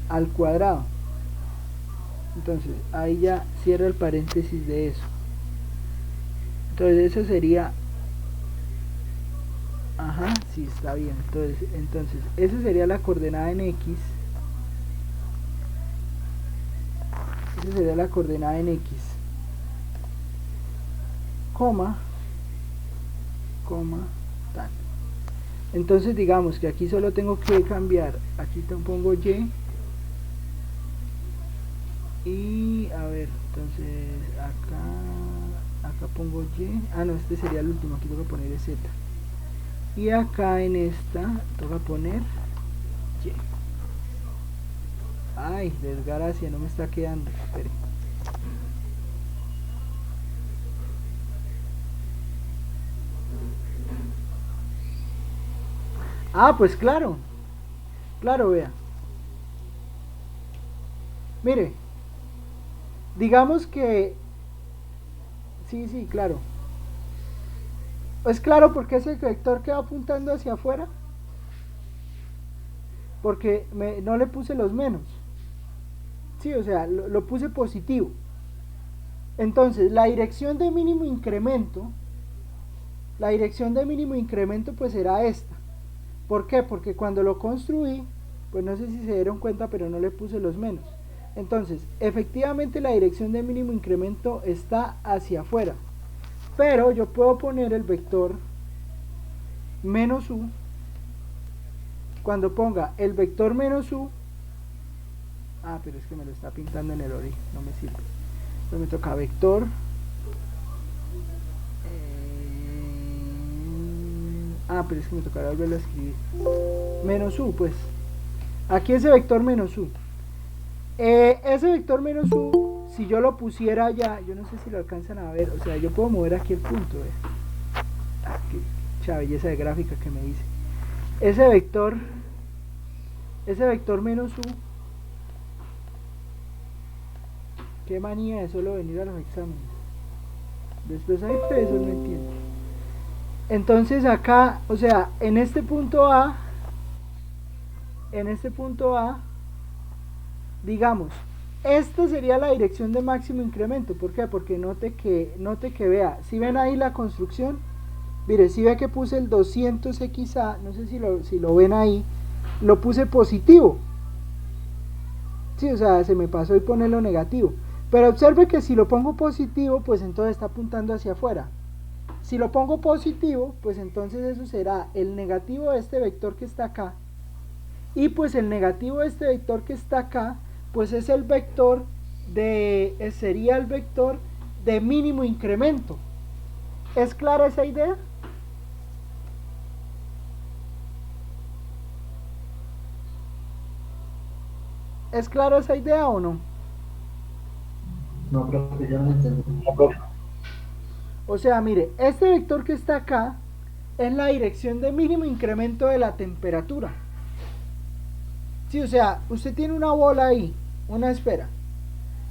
al cuadrado. Entonces ahí ya cierra el paréntesis de eso. Entonces eso sería, ajá, sí, está bien. Entonces esa sería la coordenada en X. Esa sería la coordenada en X, coma, tal. Entonces digamos que aquí solo tengo que cambiar, aquí pongo Y, y a ver, entonces acá pongo Y, no, este sería el último, aquí tengo que poner Z, y acá en esta toca poner Y. Ay, desgracia, no me está quedando. Espere. Pues claro. Claro, vea. Mire. Digamos que... Sí, claro. Es claro porque ese vector que va apuntando hacia afuera. Porque no le puse los menos. Sí, o sea, lo puse positivo. Entonces, la dirección de mínimo incremento pues será esta. ¿Por qué? Porque cuando lo construí, pues no sé si se dieron cuenta, pero no le puse los menos. Entonces, efectivamente la dirección de mínimo incremento está hacia afuera. Pero yo puedo poner el vector menos U. Cuando ponga el vector menos U, pero es que me lo está pintando en el origen, no me sirve. Entonces me toca vector pero es que me tocará volverlo a escribir. Menos U, pues. Aquí ese vector menos U. Ese vector menos U, si yo lo pusiera allá, yo no sé si lo alcanzan a ver, o sea, yo puedo mover aquí el punto, qué belleza de gráfica que me dice. Ese vector menos u, qué manía de solo venir a los exámenes. Después hay peso, no entiendo. Entonces acá, o sea, en este punto A, digamos, esta sería la dirección de máximo incremento. ¿Por qué? Porque note que vea, si ven ahí la construcción, mire, si ve que puse el 200xa, no sé si lo ven ahí, lo puse positivo. Sí, o sea, se me pasó y ponerlo negativo. Pero observe que si lo pongo positivo, pues entonces está apuntando hacia afuera. Si lo pongo positivo, pues entonces eso será el negativo de este vector que está acá. Y pues el negativo de este vector que está acá, pues es el vector sería el vector de mínimo incremento. ¿Es clara esa idea? ¿Es clara esa idea o no? No, profe, ya no entendí. O sea, mire, este vector que está acá es la dirección de mínimo incremento de la temperatura. Sí, o sea, usted tiene una bola ahí, una esfera.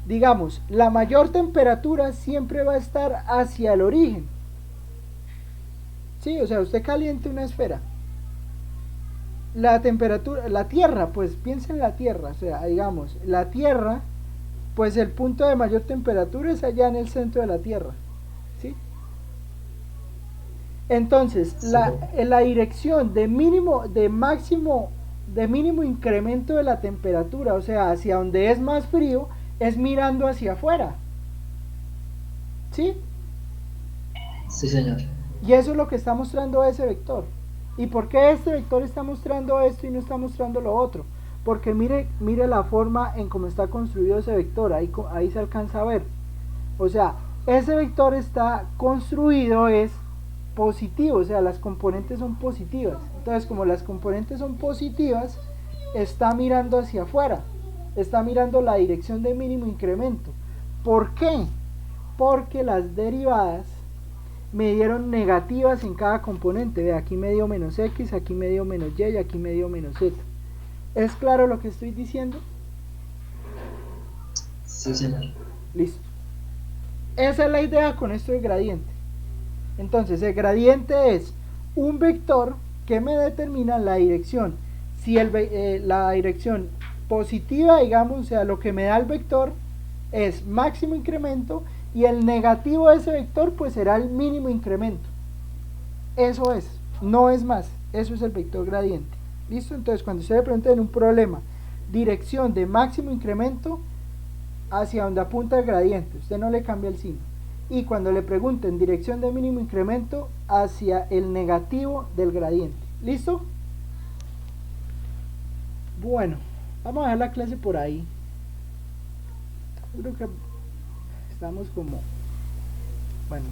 Digamos, la mayor temperatura siempre va a estar hacia el origen. Sí, o sea, usted calienta una esfera. La temperatura, la Tierra, pues piensa en la Tierra, o sea, digamos, la Tierra, pues el punto de mayor temperatura es allá en el centro de la Tierra, ¿sí? Entonces, la dirección de mínimo incremento de la temperatura, o sea, hacia donde es más frío, es mirando hacia afuera, ¿sí? Sí, señor. Y eso es lo que está mostrando ese vector. ¿Y por qué este vector está mostrando esto y no está mostrando lo otro? Porque mire la forma en cómo está construido ese vector, ahí se alcanza a ver. O sea, ese vector está construido es positivo, o sea, las componentes son positivas. Entonces, como las componentes son positivas, está mirando hacia afuera, está mirando la dirección de mínimo incremento. ¿Por qué? Porque las derivadas me dieron negativas en cada componente. Ve, aquí me dio menos x, aquí me dio menos y aquí me dio menos z. ¿Es claro lo que estoy diciendo? Sí, señor. Listo. Esa es la idea con esto del gradiente. Entonces, el gradiente es un vector que me determina la dirección. Si la dirección positiva, digamos, o sea, lo que me da el vector es máximo incremento, y el negativo de ese vector pues será el mínimo incremento. Eso es, no es más. Eso es el vector gradiente. ¿Listo? Entonces, cuando usted le pregunta en un problema dirección de máximo incremento, hacia donde apunta el gradiente, usted no le cambia el signo. Y cuando le pregunten dirección de mínimo incremento, hacia el negativo del gradiente. ¿Listo? Bueno, vamos a dejar la clase por ahí. Creo que estamos como, bueno,